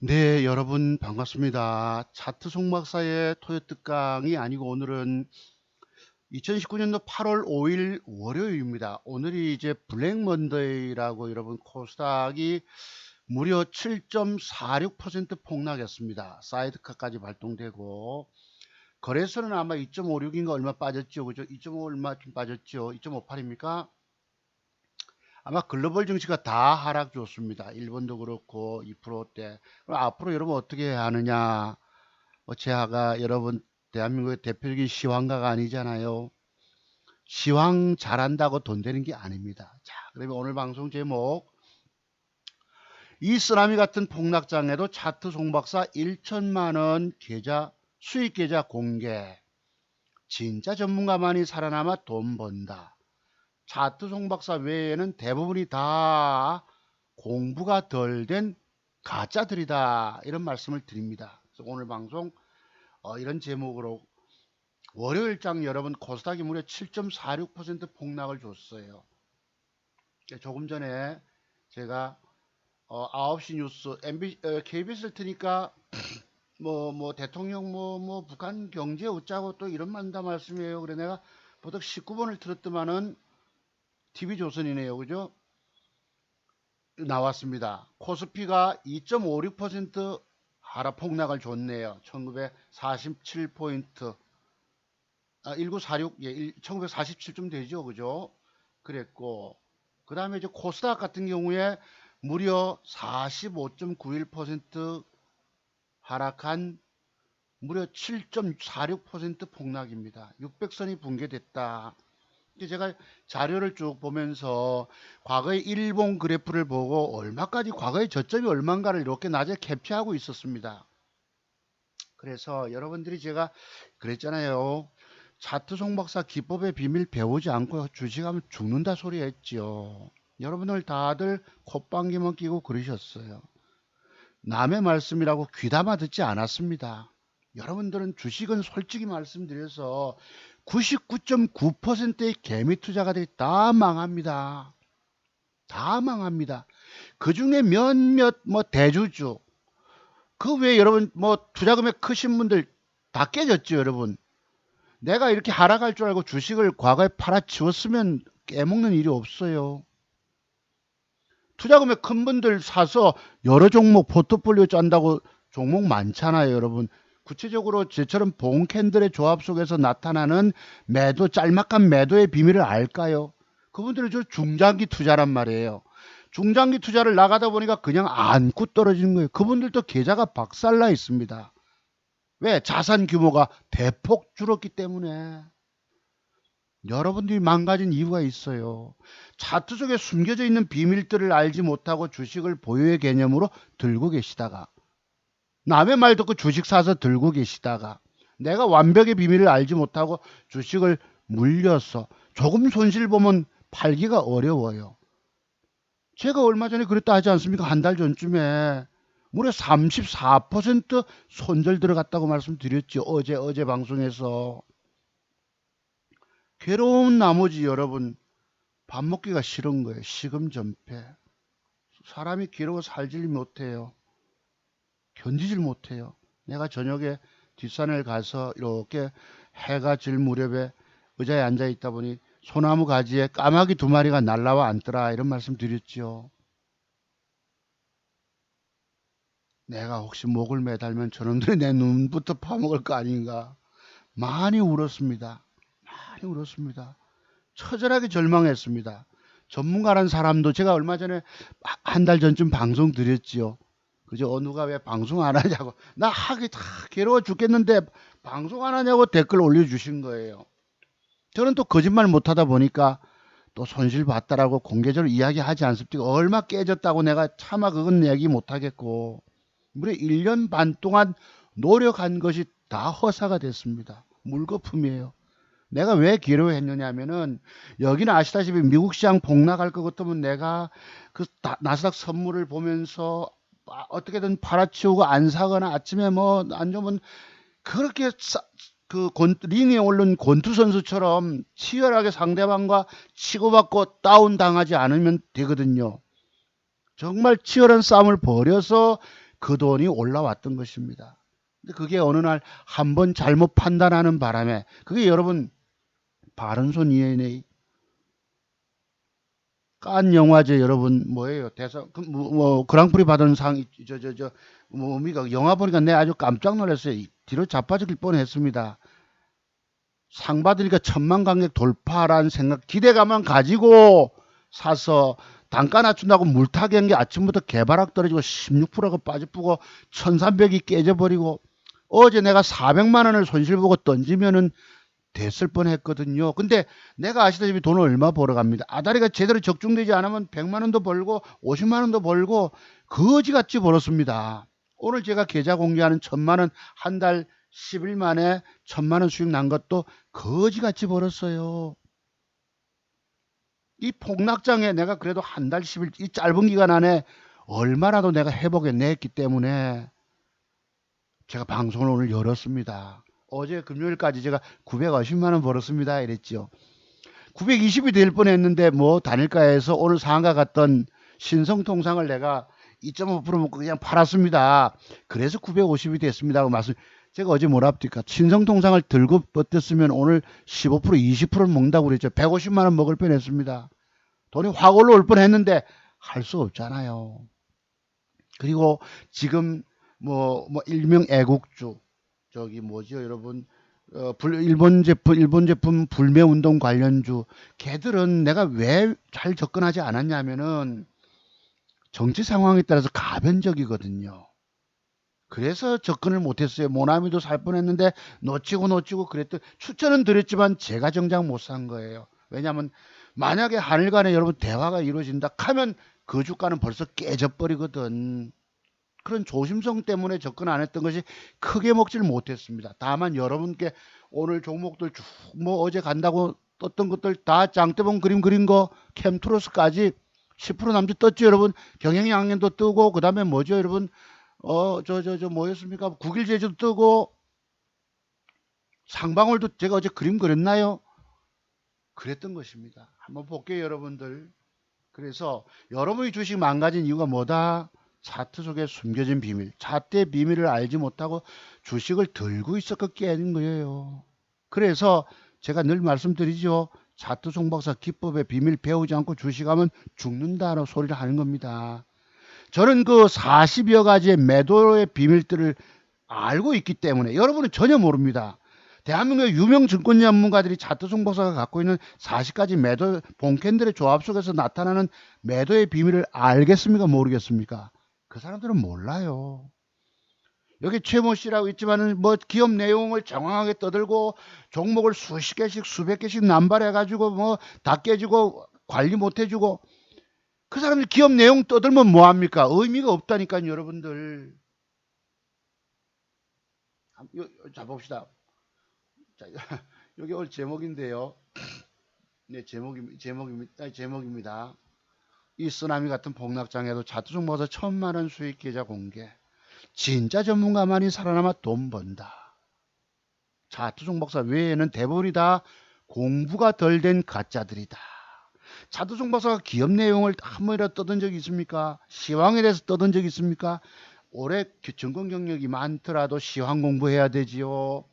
네, 여러분 반갑습니다. 차트 송박사의 토요특강이 아니고 오늘은 2019년도 8월 5일 월요일입니다. 오늘이 이제 블랙 먼데이라고 여러분 코스닥이 무려 7.46% 폭락했습니다. 사이드카까지 발동되고 거래소는 아마 2.56인가 얼마 빠졌죠. 그죠? 2.5 얼마쯤 빠졌죠. 2.58입니까? 아마 글로벌 증시가 다 하락 줬습니다. 일본도 그렇고 2%대. 그럼 앞으로 여러분 어떻게 해야 하느냐? 제가 여러분 대한민국의 대표적인 시황가가 아니잖아요. 시황 잘한다고 돈 되는 게 아닙니다. 자, 그러면 오늘 방송 제목, 이 쓰나미 같은 폭락장에도 차트 송박사 1천만원 계좌 수익 계좌 공개. 진짜 전문가만이 살아남아 돈 번다. 차트 송박사 외에는 대부분이 다 공부가 덜 된 가짜들이다, 이런 말씀을 드립니다. 그래서 오늘 방송 이런 제목으로 월요일장 여러분 코스닥이 무려 7.46% 폭락을 줬어요. 조금 전에 제가 9시 뉴스 KBS를 트니까 대통령 북한 경제 어쩌고 또 이런 만다 말씀이에요. 그래 내가 보통 19번을 틀었더만은 TV조선이네요. 그죠? 나왔습니다. 코스피가 2.56% 하락 폭락을 줬네요. 1947포인트. 1946, 예, 1947쯤 되죠. 그죠? 그랬고, 그 다음에 이제 코스닥 같은 경우에 무려 45.91% 하락한 무려 7.46% 폭락입니다. 600선이 붕괴됐다. 제가 자료를 쭉 보면서 과거의 일본 그래프를 보고 얼마까지 과거의 저점이 얼마인가를 이렇게 낮에 캡처하고 있었습니다. 그래서 여러분들이 제가 그랬잖아요. 차트 송박사 기법의 비밀 배우지 않고 주식하면 죽는다 소리 했지요. 여러분들 다들 콧방귀만 끼고 그러셨어요. 남의 말씀이라고 귀담아 듣지 않았습니다. 여러분들은 주식은 솔직히 말씀드려서 99.9%의 개미 투자가들이 다 망합니다. 다 망합니다. 그 중에 몇몇 대주주, 그 외에 여러분 투자 금액 크신 분들 다 깨졌죠, 여러분. 내가 이렇게 하락할 줄 알고 주식을 과거에 팔아치웠으면 깨먹는 일이 없어요. 투자금액 큰 분들 사서 여러 종목 포트폴리오 짠다고 종목 많잖아요, 여러분. 구체적으로 저처럼 봉 캔들의 조합 속에서 나타나는 매도, 짤막한 매도의 비밀을 알까요? 그분들은 저 중장기 투자란 말이에요. 중장기 투자를 나가다 보니까 그냥 안고 떨어지는 거예요. 그분들도 계좌가 박살나 있습니다. 왜? 자산 규모가 대폭 줄었기 때문에. 여러분들이 망가진 이유가 있어요. 차트 속에 숨겨져 있는 비밀들을 알지 못하고 주식을 보유의 개념으로 들고 계시다가, 남의 말 듣고 주식 사서 들고 계시다가, 내가 완벽의 비밀을 알지 못하고 주식을 물려서 조금 손실 보면 팔기가 어려워요. 제가 얼마 전에 그랬다 하지 않습니까? 한 달 전쯤에 무려 34% 손절 들어갔다고 말씀드렸죠. 어제 방송에서. 괴로운 나머지 여러분, 밥 먹기가 싫은 거예요. 시금전폐. 사람이 괴로워 살질 못해요. 견디질 못해요. 내가 저녁에 뒷산을 가서 이렇게 해가 질 무렵에 의자에 앉아 있다 보니 소나무 가지에 까마귀 2마리가 날라와 앉더라, 이런 말씀 드렸죠. 내가 혹시 목을 매달면 저놈들이 내 눈부터 파먹을 거 아닌가. 많이 울었습니다. 많이 울었습니다. 처절하게 절망했습니다. 전문가란 사람도 제가 얼마 전에 한 달 전쯤 방송 드렸지요. 그죠? 누가 왜 방송 안 하냐고. 나 하기 다 괴로워 죽겠는데 방송 안 하냐고 댓글 올려주신 거예요. 저는 또 거짓말 못하다 보니까 또 손실 봤다라고 공개적으로 이야기하지 않습니까? 얼마 깨졌다고 내가 차마 그건 얘기 못하겠고, 무려 1년 반 동안 노력한 것이 다 허사가 됐습니다. 물거품이에요. 내가 왜 괴로워했느냐 하면은, 여기는 아시다시피 미국 시장 폭락할 것 같으면 내가 그 나스닥 선물을 보면서 어떻게든 팔아치우고 안 사거나 아침에 안 좋으면 그렇게 링에 오른 권투 선수처럼 치열하게 상대방과 치고받고 다운당하지 않으면 되거든요. 정말 치열한 싸움을 벌여서 그 돈이 올라왔던 것입니다. 근데 그게 어느 날 한번 잘못 판단하는 바람에 그게 여러분 바른손 ENA 깐 영화제 여러분 뭐예요? 대상 뭐 그랑프리 받은 상 저뭐 뭡니까? 영화 보니까 내가 아주 깜짝 놀랐어요. 뒤로 자빠질 뻔했습니다. 상 받으니까 1,000만 관객 돌파라는 생각 기대감만 가지고 사서 단가 낮춘다고 물타기 한 게 아침부터 개발학 떨어지고 16%가 빠져보고 1,300이 깨져버리고 어제 내가 400만 원을 손실 보고 던지면은 됐을 뻔했거든요. 근데 내가 아시다시피 돈을 얼마 벌어갑니다. 아다리가 제대로 적중되지 않으면 100만 원도 벌고 50만 원도 벌고 거지같이 벌었습니다. 오늘 제가 계좌 공개하는 1,000만 원 한 달 10일 만에 1,000만 원 수익 난 것도 거지같이 벌었어요. 이 폭락장에 내가 그래도 한 달 10일 이 짧은 기간 안에 얼마나도 내가 회복해 냈기 때문에 제가 방송을 오늘 열었습니다. 어제 금요일까지 제가 950만 원 벌었습니다. 이랬죠. 920이 될 뻔했는데 뭐 단일가에서 오늘 상한가 갔던 신성통상을 내가 2.5% 먹고 그냥 팔았습니다. 그래서 950이 됐습니다. 고 말씀. 제가 어제 뭐라 합니까? 신성통상을 들고 버텼으면 오늘 15% 20%를 먹는다고 그랬죠. 150만 원 먹을 뻔했습니다. 돈이 확 올라올 뻔했는데 할 수 없잖아요. 그리고 지금 뭐 일명 애국주 저기 뭐죠 여러분 일본 제품 불매 운동 관련주 걔들은 내가 왜 잘 접근하지 않았냐면은 정치 상황에 따라서 가변적이거든요. 그래서 접근을 못했어요. 모나미도 살 뻔했는데 놓치고 그랬던 추천은 드렸지만 제가 정작 못 산 거예요. 왜냐하면 만약에 한일 간에 여러분 대화가 이루어진다 하면 그 주가는 벌써 깨져버리거든. 그런 조심성 때문에 접근 안 했던 것이 크게 먹지를 못했습니다. 다만 여러분께 오늘 종목들 쭉 뭐 어제 간다고 떴던 것들 다 장대봉 그림 그린 거 캠트로스까지 10% 남짓 떴죠 여러분. 경영양년도 뜨고 그 다음에 뭐죠 여러분 뭐였습니까? 국일제주도 뜨고 상방울도 제가 어제 그림 그렸나요? 그랬던 것입니다. 한번 볼게요 여러분들. 그래서 여러분이 주식 망가진 이유가 뭐다? 차트 속에 숨겨진 비밀, 차트의 비밀을 알지 못하고 주식을 들고 있었고 깨는 거예요. 그래서 제가 늘 말씀드리죠. 차트 송박사 기법의 비밀 배우지 않고 주식하면 죽는다라고 소리를 하는 겁니다. 저는 그 40여 가지의 매도의 비밀들을 알고 있기 때문에 여러분은 전혀 모릅니다. 대한민국의 유명 증권 전문가들이 차트 송박사가 갖고 있는 40가지 매도 본캔들의 조합 속에서 나타나는 매도의 비밀을 알겠습니까? 모르겠습니까? 그 사람들은 몰라요. 여기 최모 씨라고 있지만은 뭐 기업 내용을 정확하게 떠들고 종목을 수십 개씩 수백 개씩 남발해 가지고 뭐 다 깨지고 관리 못 해주고 그 사람들 기업 내용 떠들면 뭐 합니까? 의미가 없다니까요, 여러분들. 자 봅시다. 자, 여기 오늘 제목인데요. 네, 제목입니다. 이 쓰나미 같은 폭락장에도 차트 종목에서 1,000만 원 수익 계좌 공개. 진짜 전문가만이 살아남아 돈 번다. 차트 종목사 외에는 대부분이 다 공부가 덜 된 가짜들이다. 차트 종목사가 기업 내용을 한 번이라도 떠든 적이 있습니까? 시황에 대해서 떠든 적이 있습니까? 올해 전공 경력이 많더라도 시황 공부해야 되지요.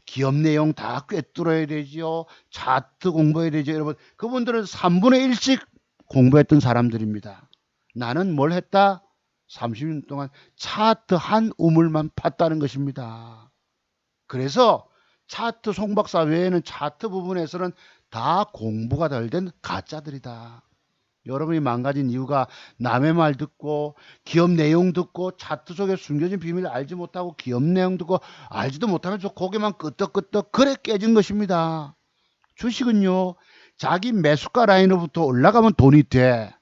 기업 내용 다 꿰뚫어야 되지요. 차트 공부해야 되죠. 여러분 그분들은 3분의 1씩 공부했던 사람들입니다. 나는 뭘 했다? 30년 동안 차트 한 우물만 팠다는 것입니다. 그래서 차트 송박사 외에는 차트 부분에서는 다 공부가 덜 된 가짜들이다. 여러분이 망가진 이유가 남의 말 듣고 기업 내용 듣고 차트 속에 숨겨진 비밀을 알지 못하고 기업 내용 듣고 알지도 못하면서 고개만 끄덕끄덕 그래 깨진 것입니다. 주식은요 자기 매수가 라인으로부터 올라가면 돈이 돼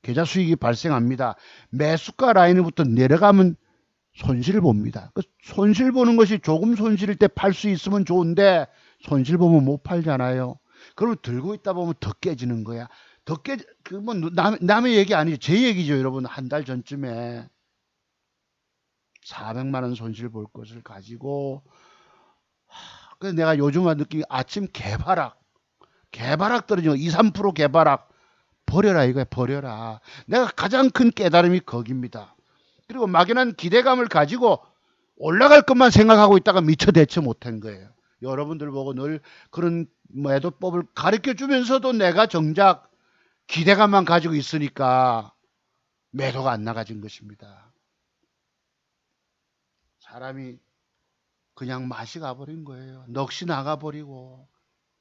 계좌 수익이 발생합니다. 매수가 라인으로부터 내려가면 손실을 봅니다. 그 손실 보는 것이 조금 손실일 때 팔 수 있으면 좋은데 손실 보면 못 팔잖아요. 그러면 들고 있다 보면 더 깨지는 거야. 더 깨, 뭐 남의 얘기 아니죠. 제 얘기죠, 여러분. 한 달 전쯤에 400만 원 손실 볼 것을 가지고 그래서 내가 요즘 느낀 게 아침 개발학 떨어진 거 2, 3% 개발학 버려라 이거야 버려라. 내가 가장 큰 깨달음이 거기입니다. 그리고 막연한 기대감을 가지고 올라갈 것만 생각하고 있다가 미처 대처 못한 거예요. 여러분들 보고 늘 그런 매도법을 가르쳐 주면서도 내가 정작 기대감만 가지고 있으니까 매도가 안 나가진 것입니다. 사람이 그냥 맛이 가버린 거예요. 넋이 나가버리고.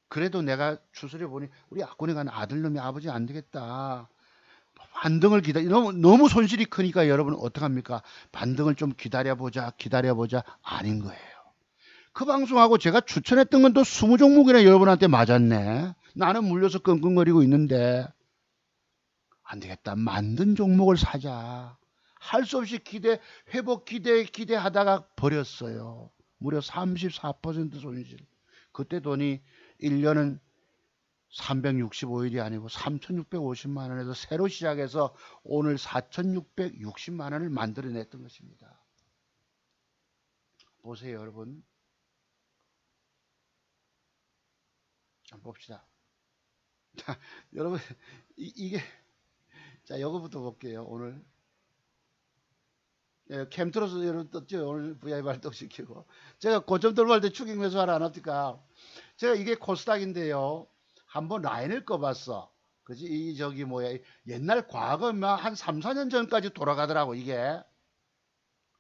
그래도 내가 추스려 보니 우리 악군에 간 아들놈이 아버지 안 되겠다. 반등을 너무 손실이 크니까 여러분 어떡합니까? 반등을 좀 기다려보자 아닌 거예요. 그 방송하고 제가 추천했던 건 또 20종목이나 여러분한테 맞았네. 나는 물려서 끙끙거리고 있는데 안 되겠다. 만든 종목을 사자. 할 수 없이 회복 기대하다가 버렸어요. 무려 34% 손실. 그때 돈이 1년은 365일이 아니고 3,650만 원에서 새로 시작해서 오늘 4,660만 원을 만들어냈던 것입니다. 보세요, 여러분. 한번 봅시다. 자, 여러분, 이게, 자, 이거부터 볼게요, 오늘. 예, 캠트로스 여러분 떴죠? 오늘 VI 발동시키고. 제가 고점 돌발 때 추격 매수하라 안 합니까? 제가 이게 코스닥인데요. 한번 라인을 꺼봤어. 그지? 저기 뭐야. 옛날 과거 한 3, 4년 전까지 돌아가더라고, 이게.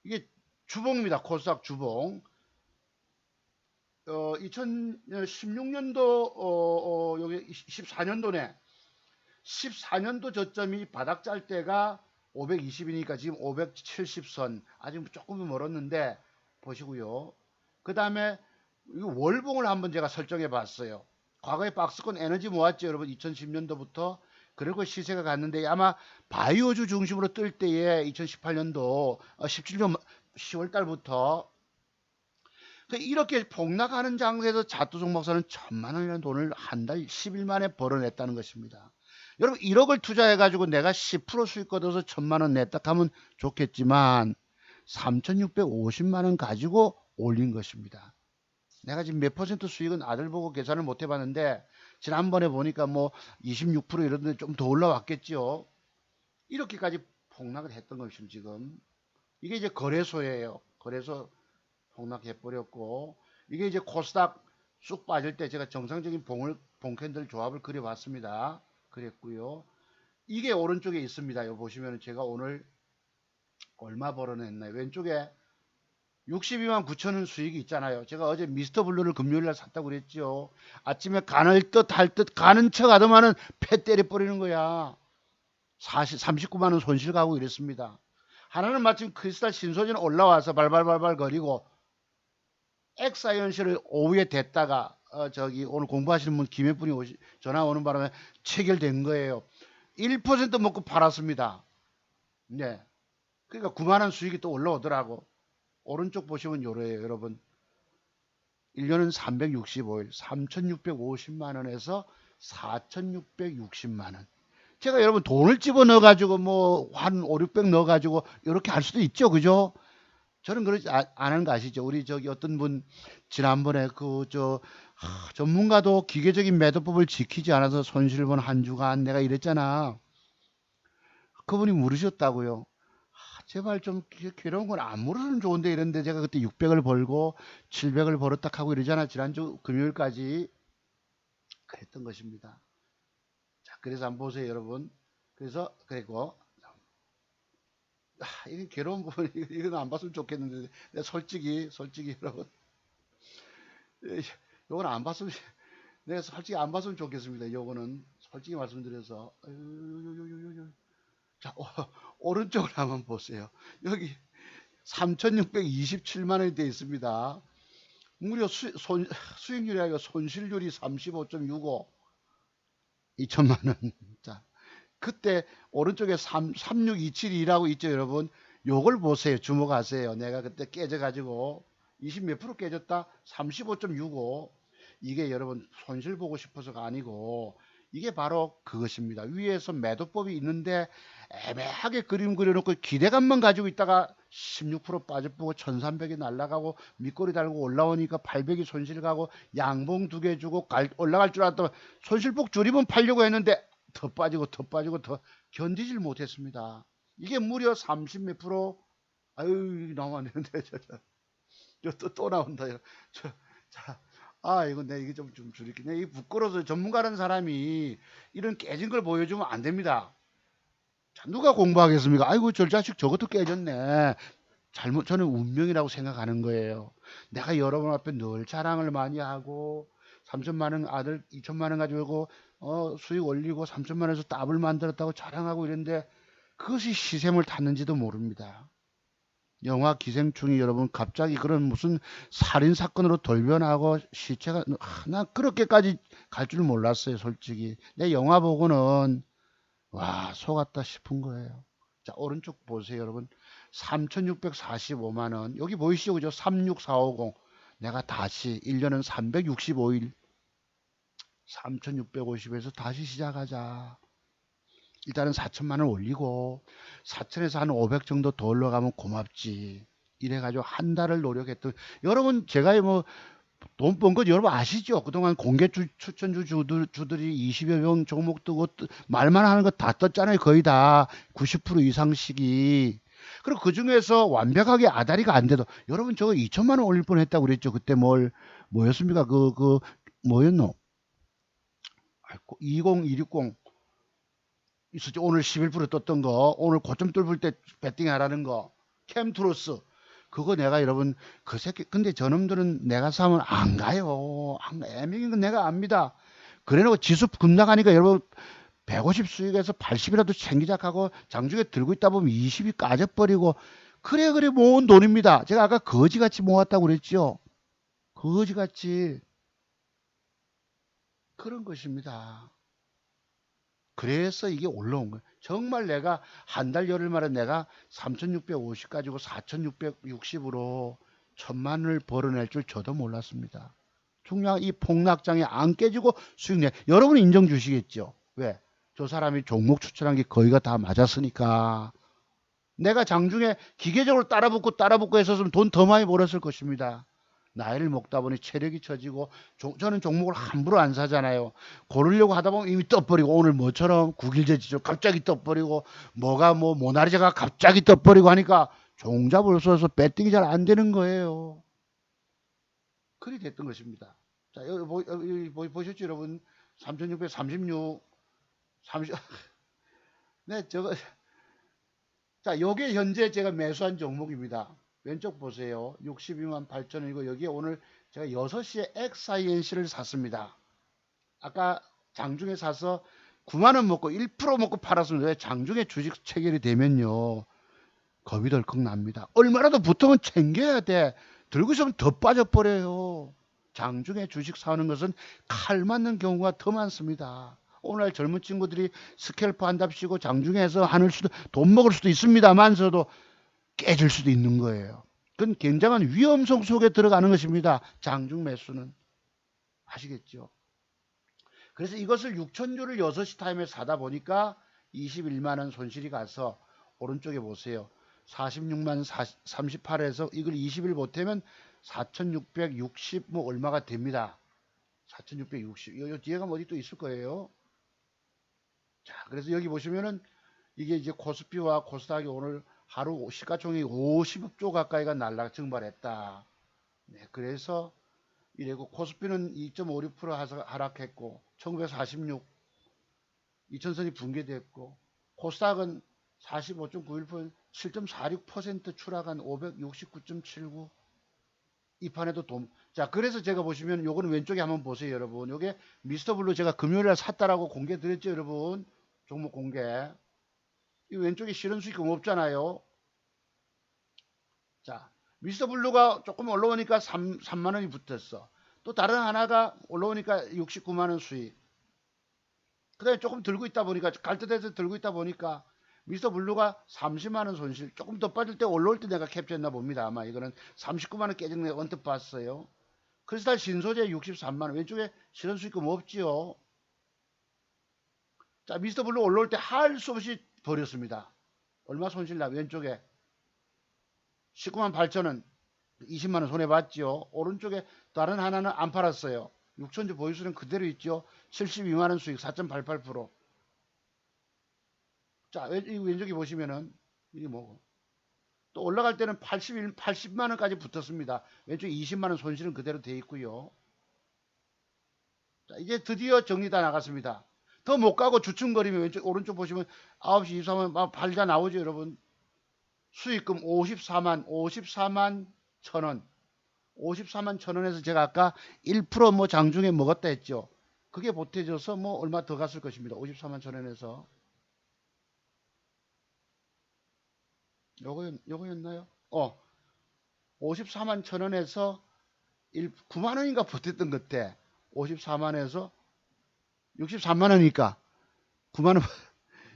이게 주봉입니다. 코스닥 주봉. 2016년도, 여기 14년도네. 14년도 저점이 바닥 짤 때가 520이니까 지금 570선. 아직 조금 멀었는데, 보시고요. 그 다음에 월봉을 한번 제가 설정해 봤어요. 과거에 박스권 에너지 모았죠, 여러분. 2010년도부터. 그리고 시세가 갔는데 아마 바이오주 중심으로 뜰 때에 2018년도 17년 10월 달부터 이렇게 폭락하는 장세에서 자투 종목사는 1,000만 원이라는 돈을 한 달 10일 만에 벌어냈다는 것입니다. 여러분 1억을 투자해가지고 내가 10% 수익 얻어서 1,000만 원 냈다 하면 좋겠지만 3,650만 원 가지고 올린 것입니다. 내가 지금 몇 퍼센트 수익은 아들 보고 계산을 못 해봤는데 지난번에 보니까 뭐 26% 이런데 좀 더 올라왔겠죠. 이렇게까지 폭락을 했던 것입니다. 지금 이게 이제 거래소예요. 거래소 폭락해버렸고 이게 이제 코스닥 쑥 빠질 때 제가 정상적인 봉캔들 조합을 그려봤습니다. 그랬고요. 이게 오른쪽에 있습니다. 요 보시면 제가 오늘 얼마 벌어냈나요? 왼쪽에 62만 9천 원 수익이 있잖아요. 제가 어제 미스터 블루를 금요일날 샀다고 그랬죠. 아침에 가는 듯 가는 척 하더만은 패 때려버리는 거야. 39만 원 손실 가고 이랬습니다. 하나는 마침 크리스탈 신소재는 올라와서 발발발발 거리고 엑사이언시를 오후에 됐다가 저기 오늘 공부하시는 분 김해분이 전화 오는 바람에 체결된 거예요. 1% 먹고 팔았습니다. 네. 그러니까 9만 원 수익이 또 올라오더라고. 오른쪽 보시면 요래요, 여러분. 1년은 365일, 3,650만 원에서 4,660만 원. 제가 여러분 돈을 집어넣어 가지고 뭐 한 5, 600 넣어 가지고 이렇게 할 수도 있죠. 그죠? 저는 그러지 안 하는 거 아시죠? 우리 저기 어떤 분 지난번에 전문가도 기계적인 매도법을 지키지 않아서 손실 본 한 주간 내가 이랬잖아. 그분이 물으셨다고요. 제발 좀 괴로운 건 안 물으면 좋은데 이런데 제가 그때 600을 벌고 700을 벌었다 하고 이러잖아. 지난주 금요일까지 그랬던 것입니다. 자, 그래서 한번 보세요, 여러분. 그래서 그리고 이게 괴로운 부분 이건 안 봤으면 좋겠는데 내가 솔직히 여러분 요건 안 봤으면 내가 솔직히 안 봤으면 좋겠습니다. 요거는 솔직히 말씀드려서 자 오른쪽을 한번 보세요. 여기 3,627만 원이 되어 있습니다. 무려 수익률이 아니라 손실률이 35.65 2천만 원. 자, 그때 오른쪽에 36272라고 있죠, 여러분. 요걸 보세요. 주목하세요. 내가 그때 깨져가지고 20 몇 프로 깨졌다? 35.65. 이게 여러분 손실 보고 싶어서가 아니고 이게 바로 그것입니다. 위에서 매도법이 있는데 애매하게 그림 그려놓고 기대감만 가지고 있다가 16% 빠져보고 1300이 날아가고 밑꼬리 달고 올라오니까 800이 손실 가고 양봉 2개 주고 올라갈 줄 알았더니 손실폭 줄이면 팔려고 했는데 더 빠지고 더 견디질 못했습니다. 이게 무려 30 몇 프로 아유, 나오면 안 되는데, 또 나온다. 저, 자, 아, 이거 내 이게 좀 줄일게. 내 이 부끄러워서 전문가라는 사람이 이런 깨진 걸 보여주면 안 됩니다. 자, 누가 공부하겠습니까? 아이고, 저 자식 저것도 깨졌네. 저는 운명이라고 생각하는 거예요. 내가 여러분 앞에 늘 자랑을 많이 하고, 3천만 원 아들 2천만 원 가지고, 수익 올리고 3천만 원에서 더블 만들었다고 자랑하고 이런데, 그것이 시샘을 탔는지도 모릅니다. 영화 기생충이 여러분 갑자기 그런 무슨 살인 사건으로 돌변하고 시체가 나 그렇게까지 갈 줄 몰랐어요, 솔직히. 내 영화 보고는 와, 속았다 싶은 거예요. 자, 오른쪽 보세요, 여러분. 3,645만 원. 여기 보이시죠? 그죠? 36450. 내가 다시 1년은 365일 3,650에서 다시 시작하자. 일단은 4천만 원 올리고 4천에서 한 500 정도 더 올라가면 고맙지. 이래가지고 한 달을 노력했던 여러분 제가 뭐 돈 번 거 여러분 아시죠? 그동안 공개 추천주 주들이 20여 명 종목 뜨고 말만 하는 거 다 떴잖아요. 거의 다 90% 이상씩이. 그리고 그 중에서 완벽하게 아다리가 안 돼도 여러분 저거 2천만 원 올릴 뻔했다고 그랬죠. 그때 뭐였습니까? 뭐였노? 20260 있었죠. 오늘 11% 떴던 거, 오늘 고점 뚫을 때 배팅 하라는 거, 캠트로스. 그거 내가 여러분, 그 새끼, 근데 저놈들은 내가 사면 안 가요. 안 가. 애매한 건 내가 압니다. 그래놓고 지수 급락하니까 여러분, 150 수익에서 80이라도 챙기자하고 장중에 들고 있다 보면 20이 까져버리고, 그래, 모은 돈입니다. 제가 아까 거지같이 모았다고 그랬죠. 거지같이. 그런 것입니다. 그래서 이게 올라온 거예요. 정말 내가 한 달 열흘 만에 내가 3,650 가지고 4,660으로 천만을 벌어낼 줄 저도 몰랐습니다. 중요한 이 폭락장에 안 깨지고 수익 내. 여러분 인정 주시겠죠? 왜? 저 사람이 종목 추천한 게 거의가 다 맞았으니까. 내가 장중에 기계적으로 따라붙고 했었으면 돈 더 많이 벌었을 것입니다. 나이를 먹다 보니 체력이 처지고 저는 종목을 함부로 안 사잖아요. 고르려고 하다 보면 이미 떠버리고 오늘 뭐처럼 국일제 지수 갑자기 떠버리고 뭐가 뭐 모나리자가 갑자기 떠버리고 하니까 종잡을 써서 배팅이 잘 안 되는 거예요. 그리 됐던 것입니다. 자, 여기 보셨죠 여러분? 3636 30 네, 자, 요게 현재 제가 매수한 종목입니다. 왼쪽 보세요. 62만 8천원이고 여기에 오늘 제가 6시에 XINC를 샀습니다. 아까 장중에 사서 9만원 먹고 1% 먹고 팔았습니다. 왜? 장중에 주식 체결이 되면요. 겁이 덜컥 납니다. 얼마라도 붙으면 챙겨야 돼. 들고 있으면 더 빠져버려요. 장중에 주식 사는 것은 칼 맞는 경우가 더 많습니다. 오늘 젊은 친구들이 스캘프 한답시고 장중에서 하늘 수도 돈 먹을 수도 있습니다만서도 깨질 수도 있는 거예요. 그건 굉장한 위험성 속에 들어가는 것입니다. 장중 매수는. 아시겠죠? 그래서 이것을 6천주를 6시 타임에 사다 보니까 21만원 손실이 가서 오른쪽에 보세요. 46만 38에서 이걸 20일 못하면 4660 뭐 얼마가 됩니다. 4660. 요 뒤에가 어디 또 있을 거예요. 자, 그래서 여기 보시면은 이게 이제 코스피와 코스닥이 오늘 하루 시가총액 50조 가까이가 증발했다. 네, 그래서 이래고 코스피는 2.56% 하락했고 1946 이천선이 붕괴됐고 코스닥은 45.91% 7.46% 추락한 569.79 이 판에도 자, 그래서 제가 보시면 요거는 왼쪽에 한번 보세요, 여러분. 요게 미스터 블루 제가 금요일에 샀다라고 공개 드렸죠, 여러분. 종목 공개. 이 왼쪽에 실현 수익금 없잖아요. 자, 미스터 블루가 조금 올라오니까 3만 원이 붙었어. 또 다른 하나가 올라오니까 69만 원 수익. 그다음에 조금 들고 있다 보니까 갈듯해서 들고 있다 보니까 미스터 블루가 30만 원 손실. 조금 더 빠질 때 올라올 때 내가 캡처했나 봅니다. 아마 이거는 39만 원 깨진 거 언뜻 봤어요. 크리스탈 신소재 63만 원. 왼쪽에 실현 수익금 없지요. 자, 미스터 블루 올라올 때 할 수 없이 버렸습니다. 얼마 손실 나? 왼쪽에 19만 8천 원. 20만 원 손해 봤죠. 오른쪽에 다른 하나는 안 팔았어요. 6천주 보유수는 그대로 있죠. 72만 원 수익 4.88%. 자, 왼쪽에 보시면은 이게 뭐고? 또 올라갈 때는 80만 원까지 붙었습니다. 왼쪽 20만 원 손실은 그대로 돼 있고요. 자, 이제 드디어 정리 다 나갔습니다. 더 못 가고 주춤거리면 왼쪽 오른쪽 보시면 9시 24만 발자 나오죠, 여러분. 수익금 54만 1,000원. 54만 1,000원에서 제가 아까 1%뭐 장중에 먹었다 했죠. 그게 보태져서 뭐 얼마 더 갔을 것입니다. 54만 1,000원에서. 요거였나요? 54만 1,000원에서 9만 원인가 보탰던 것 같아. 54만에서 63만 원이니까 9만 원.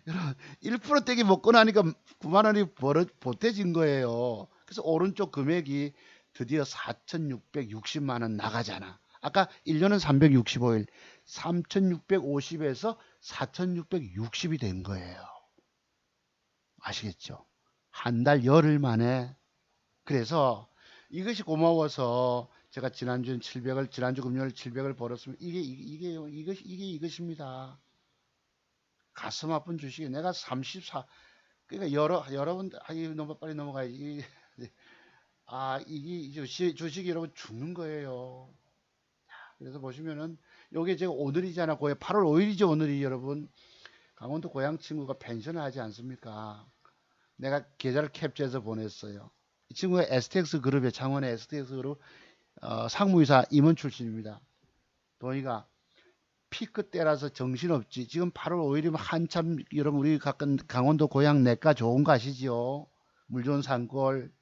여러분 1% 떼기 먹고 나니까 9만 원이 보태진 거예요. 그래서 오른쪽 금액이 드디어 4,660만 원 나가잖아. 아까 1년은 365일, 3,650에서 4,660이 된 거예요. 아시겠죠? 한 달 열흘 만에. 그래서 이것이 고마워서 제가 지난주엔 700을, 지난주 금요일 700을 벌었으면 이것입니다. 가슴 아픈 주식이 내가 34, 그러니까 여러분, 너무 빨리 넘어가야지. 이게 주식이 여러분 죽는 거예요. 그래서 보시면은 요게 제가 오늘이잖아. 8월 5일이죠. 오늘이 여러분. 강원도 고향 친구가 펜션을 하지 않습니까? 내가 계좌를 캡처해서 보냈어요. 이 친구가 STX 그룹의 창원의 STX 그룹 상무이사 임원 출신입니다. 보니까 피크 때라서 정신없지. 지금 8월 5일이면 한참 여러분 우리 가끔 강원도 고향 내과 좋은 거 아시죠? 물 좋은 산골.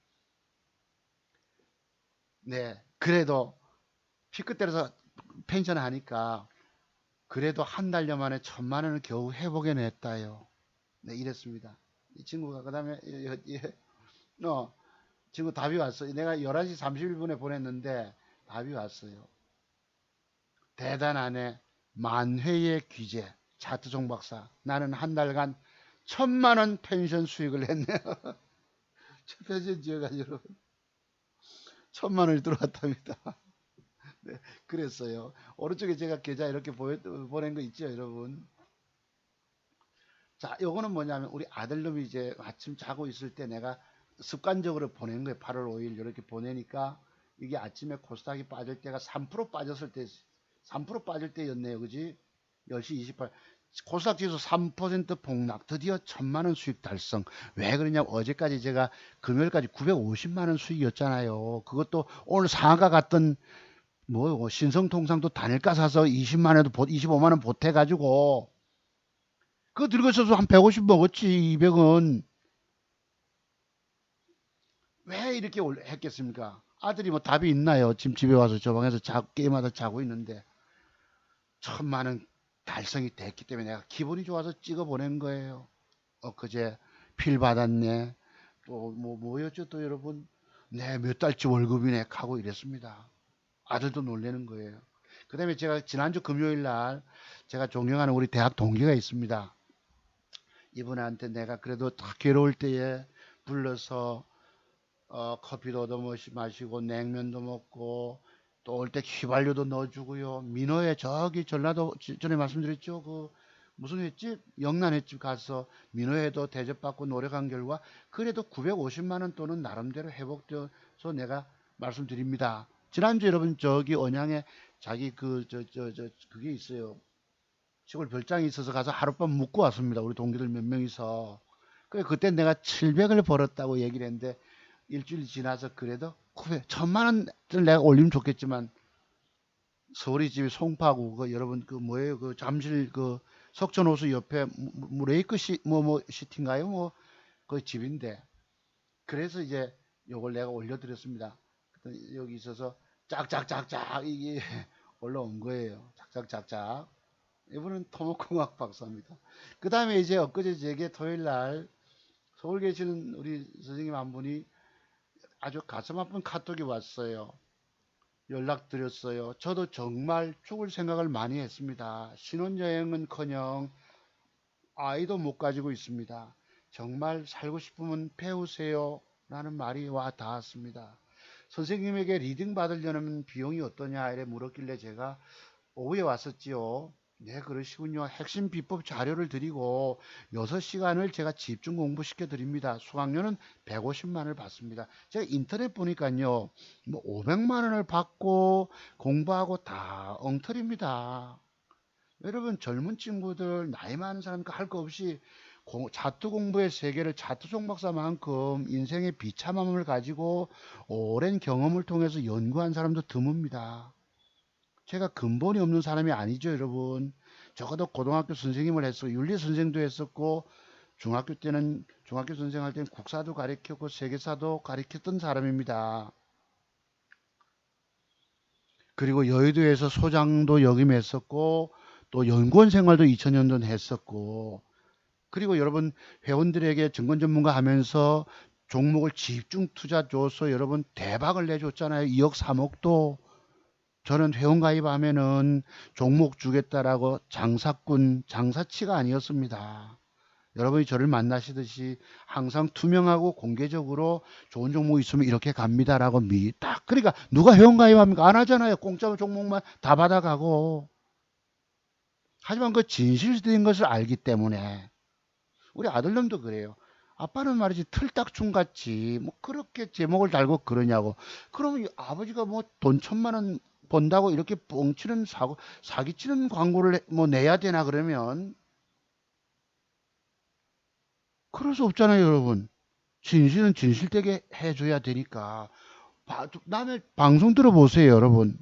네. 그래도 피크 때라서 펜션 하니까 그래도 한 달여 만에 1,000만 원을 겨우 회복해냈다요. 네, 이랬습니다. 이 친구가 그다음에 친구 답이 왔어요. 내가 11시 31분에 보냈는데 답이 왔어요. 대단하네. 만회의 귀재. 차트 종박사. 나는 한 달간 1,000만 원 펜션 수익을 했네요. 펜션 지어가지고 여러분 1,000만 원이 들어왔답니다. 네, 그랬어요. 오른쪽에 제가 계좌 이렇게 보낸 거 있죠, 여러분. 자, 요거는 뭐냐면 우리 아들놈이 이제 아침 자고 있을 때 내가 습관적으로 보낸 거예요. 8월 5일 이렇게 보내니까 이게 아침에 코스닥이 빠질 때가 3% 빠졌을 때 3% 빠질 때였네요. 그지? 10시 28. 코스닥 지수 3% 폭락. 드디어 1,000만 원 수익 달성. 왜 그러냐면 어제까지 제가 금요일까지 950만 원 수익이었잖아요. 그것도 오늘 상하가 갔던 뭐 신성통상도 단일가 사서 20만 원도 25만 원 보태 가지고 그거 들고 있어서 한 150 먹었지. 200원. 왜 이렇게 했겠습니까? 아들이 뭐 답이 있나요? 지금 집에 와서 저 방에서 게임하다 자고 있는데 1,000만 원 달성이 됐기 때문에 내가 기분이 좋아서 찍어 보낸 거예요. 엊그제 필 받았네. 또 뭐였죠 또 여러분? 네, 몇 달치 월급이네 하고 이랬습니다. 아들도 놀라는 거예요. 그 다음에 제가 지난주 금요일 날 제가 존경하는 우리 대학 동기가 있습니다. 이분한테 내가 그래도 다 괴로울 때에 불러서 커피도 얻어 마시고 냉면도 먹고 또 올 때 휘발유도 넣어주고요. 민호에 저기 전라도 전에 말씀드렸죠. 그 무슨 횟집? 영란 횟집 가서 민호에도 대접받고 노력한 결과 그래도 950만 원 돈은 나름대로 회복되어서 내가 말씀드립니다. 지난주 여러분 저기 언양에 자기 그게 있어요. 시골 별장이 있어서 가서 하룻밤 묵고 왔습니다. 우리 동기들 몇 명이서. 그때 내가 700을 벌었다고 얘기를 했는데 일주일 지나서 그래도 1,000만 원을 내가 올리면 좋겠지만 서울이 집이 송파구 그 여러분 그 뭐예요 그 잠실 그 석촌호수 옆에 레이크 시티인가요 뭐 그 집인데 그래서 이제 요걸 내가 올려드렸습니다. 여기 있어서 짝짝짝짝 이게 올라온 거예요. 짝짝짝짝. 이분은 토목공학 박사입니다. 그 다음에 이제 엊그제 제게 토요일 날 서울 계시는 우리 선생님 한 분이 아주 가슴 아픈 카톡이 왔어요. 연락드렸어요. 저도 정말 죽을 생각을 많이 했습니다. 신혼여행은커녕 아이도 못 가지고 있습니다. 정말 살고 싶으면 배우세요. 라는 말이 와 닿았습니다. 선생님에게 리딩 받으려면 비용이 어떠냐 이래 물었길래 제가 오후에 왔었지요. 네, 그러시군요. 핵심 비법 자료를 드리고 6시간을 제가 집중 공부시켜 드립니다. 수강료는 150만 원을 받습니다. 제가 인터넷 보니까요, 뭐 500만 원을 받고 공부하고 다 엉터리입니다. 여러분, 젊은 친구들, 나이 많은 사람과 할 거 없이 자투 공부의 세계를 자투 송박사만큼 인생의 비참함을 가지고 오랜 경험을 통해서 연구한 사람도 드뭅니다. 제가 근본이 없는 사람이 아니죠, 여러분. 적어도 고등학교 선생님을 했고, 윤리 선생도 했었고, 중학교 때는, 중학교 선생 할 때는 국사도 가르쳤고, 세계사도 가르쳤던 사람입니다. 그리고 여의도에서 소장도 역임했었고, 또 연구원 생활도 2000년도 했었고, 그리고 여러분, 회원들에게 증권 전문가 하면서 종목을 집중 투자 줘서 여러분 대박을 내줬잖아요. 2억, 3억도. 저는 회원 가입하면은 종목 주겠다라고 장사꾼, 장사치가 아니었습니다. 여러분이 저를 만나시듯이 항상 투명하고 공개적으로 좋은 종목 있으면 이렇게 갑니다라고 딱 그러니까 누가 회원 가입합니까? 안 하잖아요. 공짜 종목만 다 받아가고. 하지만 그 진실된 것을 알기 때문에 우리 아들놈도 그래요. 아빠는 말이지 틀딱충 같이 뭐 그렇게 제목을 달고 그러냐고. 그러면 이 아버지가 뭐 돈 1,000만 원 번다고 이렇게 뻥치는 사기치는 광고를 뭐 내야 되나 그러면 그럴 수 없잖아요, 여러분. 진실은 진실되게 해줘야 되니까. 남의 방송 들어보세요, 여러분.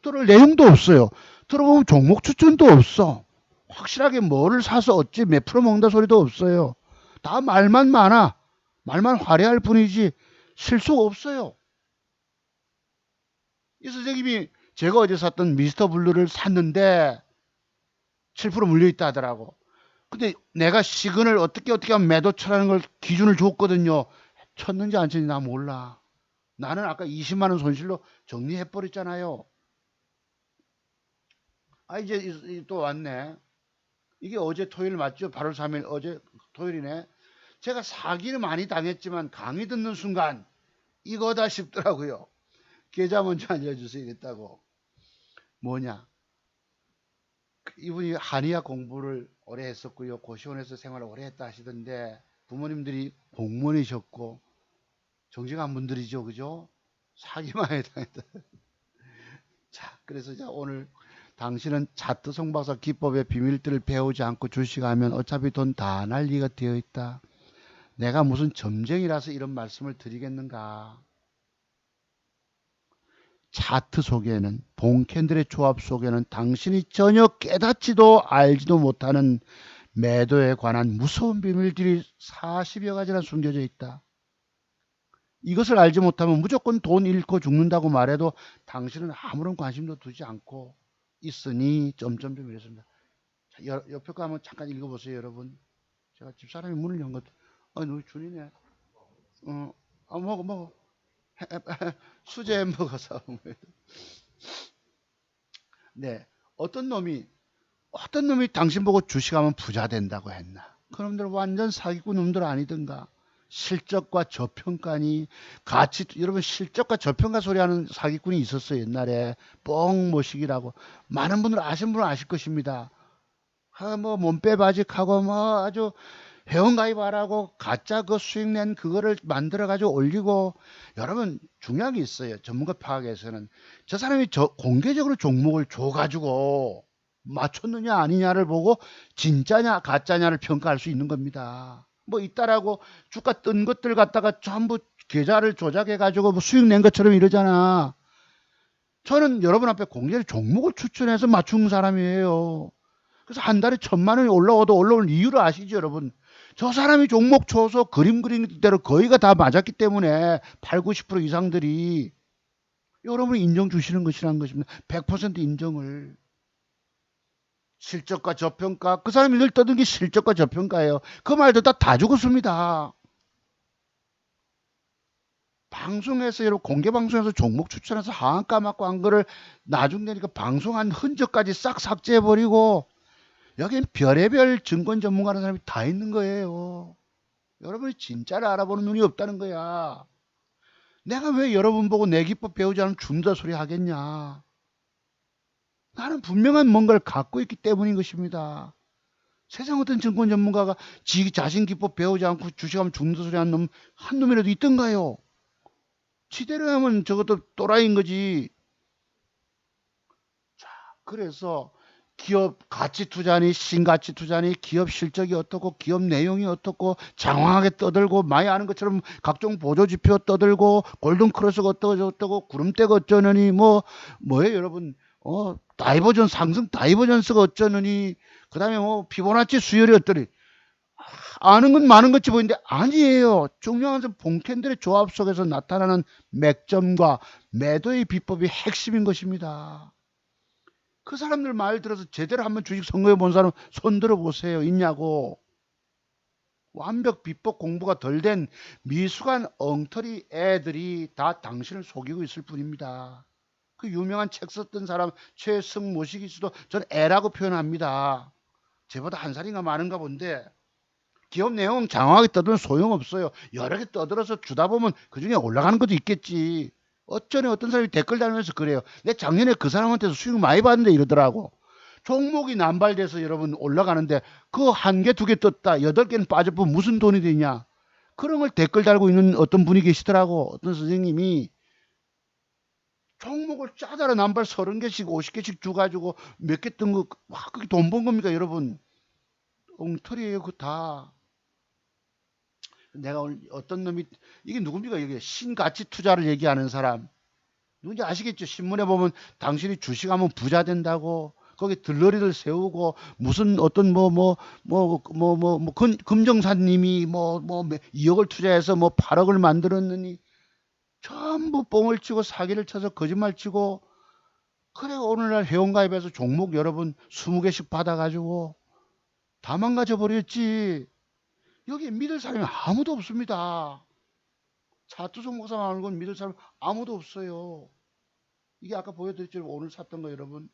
들을 내용도 없어요. 들어보면 종목 추천도 없어. 확실하게 뭐를 사서 어찌 몇 프로 먹는다 소리도 없어요. 다 말만 많아. 말만 화려할 뿐이지 실속 없어요. 이 선생님이 제가 어제 샀던 미스터 블루를 샀는데 7% 물려있다 하더라고. 근데 내가 시그널 어떻게 하면 매도 쳐라는 걸 기준을 줬거든요. 쳤는지 안 쳤는지 나 몰라. 나는 아까 20만 원 손실로 정리해버렸잖아요. 아, 이제 또 왔네. 이게 어제 토요일 맞죠? 8월 3일 어제 토요일이네. 제가 사기를 많이 당했지만 강의 듣는 순간 이거다 싶더라고요. 계좌 먼저 알려주세요 이랬다고. 뭐냐? 이분이 한의학 공부를 오래 했었고요. 고시원에서 생활을 오래 했다 하시던데 부모님들이 공무원이셨고 정직한 분들이죠. 그죠? 사기 많이 당했다. 자, 그래서 자 오늘 당신은 차트 송박사 기법의 비밀들을 배우지 않고 주식하면 어차피 돈 다 날리가 되어 있다. 내가 무슨 점쟁이라서 이런 말씀을 드리겠는가. 차트 속에는 본 캔들의 조합 속에는 당신이 전혀 깨닫지도 알지도 못하는 매도에 관한 무서운 비밀들이 40여 가지나 숨겨져 있다. 이것을 알지 못하면 무조건 돈 잃고 죽는다고 말해도 당신은 아무런 관심도 두지 않고 있으니 점점점 이랬습니다. 자, 옆에 거 한번 잠깐 읽어보세요, 여러분. 제가 집사람이 문을 연 것. 너 준이네. 먹어. 수제 먹어서. 네, 어떤 놈이 당신 보고 주식하면 부자 된다고 했나? 그놈들 완전 사기꾼 놈들 아니던가. 실적과 저평가니 가치 여러분 실적과 저평가 소리하는 사기꾼이 있었어요 옛날에 뻥 모시기라고 많은 분들 아시는 분은 아실 것입니다. 뭐 몸빼바직하고 뭐 아주 회원가입하라고 가짜 그 수익 낸 그거를 만들어 가지고 올리고 여러분 중요한 게 있어요. 전문가 파악에서는 저 사람이 공개적으로 종목을 줘 가지고 맞췄느냐 아니냐를 보고 진짜냐 가짜냐를 평가할 수 있는 겁니다. 뭐 있다라고 주가 뜬 것들 갖다가 전부 계좌를 조작해 가지고 뭐 수익 낸 것처럼 이러잖아. 저는 여러분 앞에 공개적으로 종목을 추천해서 맞춘 사람이에요. 그래서 한 달에 1,000만 원이 올라오도 올라올 이유를 아시죠, 여러분? 저 사람이 종목 쳐서 그림 그린 대로 거의가 다 맞았기 때문에 8, 90% 이상들이 여러분이 인정 주시는 것이라는 것입니다. 100% 인정을. 실적과 저평가. 그 사람이 늘 떠든 게 실적과 저평가예요. 그 말 듣다 다 죽었습니다. 방송에서 여러분 공개 방송에서 종목 추천해서 하한가 맞고 한 거를 나중 되니까 방송한 흔적까지 싹 삭제해버리고 여긴 별의별 증권 전문가라는 사람이 다 있는 거예요. 여러분이 진짜를 알아보는 눈이 없다는 거야. 내가 왜 여러분 보고 내 기법 배우지 않으면 준다 소리 하겠냐. 나는 분명한 뭔가를 갖고 있기 때문인 것입니다. 세상 어떤 증권 전문가가 지 자신 기법 배우지 않고 주식하면 죽는 소리 하는 놈 한 놈이라도 있던가요? 지대로 하면 저것도 또라이인 거지. 자, 그래서 기업 가치 투자니 신가치 투자니 기업 실적이 어떻고 기업 내용이 어떻고 장황하게 떠들고 많이 아는 것처럼 각종 보조 지표 떠들고 골든 크로스가 어떠고 저떠고 구름대가 어쩌느니 뭐예요 여러분. 다이버전 상승 다이버전스가 어쩌느니 그다음에 뭐 피보나치 수열이 어떠니 아는 건 많은 것이 보이는데 아니에요. 중요한 것은 봉캔들의 조합 속에서 나타나는 맥점과 매도의 비법이 핵심인 것입니다. 그 사람들 말 들어서 제대로 한번 주식 선거해 본 사람 손 들어 보세요. 있냐고. 완벽 비법 공부가 덜 된 미숙한 엉터리 애들이 다 당신을 속이고 있을 뿐입니다. 그 유명한 책 썼던 사람 최승모식이 씨도 전 애라고 표현합니다. 쟤보다 한 살인가 많은가 본데 기업 내용 장황하게 떠들면 소용없어요. 여러 개 떠들어서 주다 보면 그중에 올라가는 것도 있겠지. 어쩌네 어떤 사람이 댓글 달면서 그래요. 내 작년에 그 사람한테서 수익 많이 받는데 이러더라고. 종목이 남발돼서 여러분 올라가는데 그 한 개, 두 개 떴다. 여덟 개는 빠져보면 무슨 돈이 되냐. 그런 걸 댓글 달고 있는 어떤 분이 계시더라고. 어떤 선생님이 종목을 짜다라 남발 30개씩 50개씩 주가지고 몇 개 뜬 거, 와, 그게 돈 번 겁니까 여러분. 엉터리예요 그거 다. 내가 오늘 어떤 놈이 이게 누굽니까 이게 신가치 투자를 얘기하는 사람 누군지 아시겠죠? 신문에 보면 당신이 주식하면 부자 된다고 거기 들러리를 세우고 무슨 어떤 금정사님이 2억을 투자해서 뭐 8억을 만들었느니 전부 뻥을 치고 사기를 쳐서 거짓말 치고 그래 오늘날 회원가입해서 종목 여러분 20개씩 받아가지고 다 망가져 버렸지. 여기 믿을 사람이 아무도 없습니다. 차투성 목사 말고는 믿을 사람 아무도 없어요. 이게 아까 보여드렸죠. 오늘 샀던 거 여러분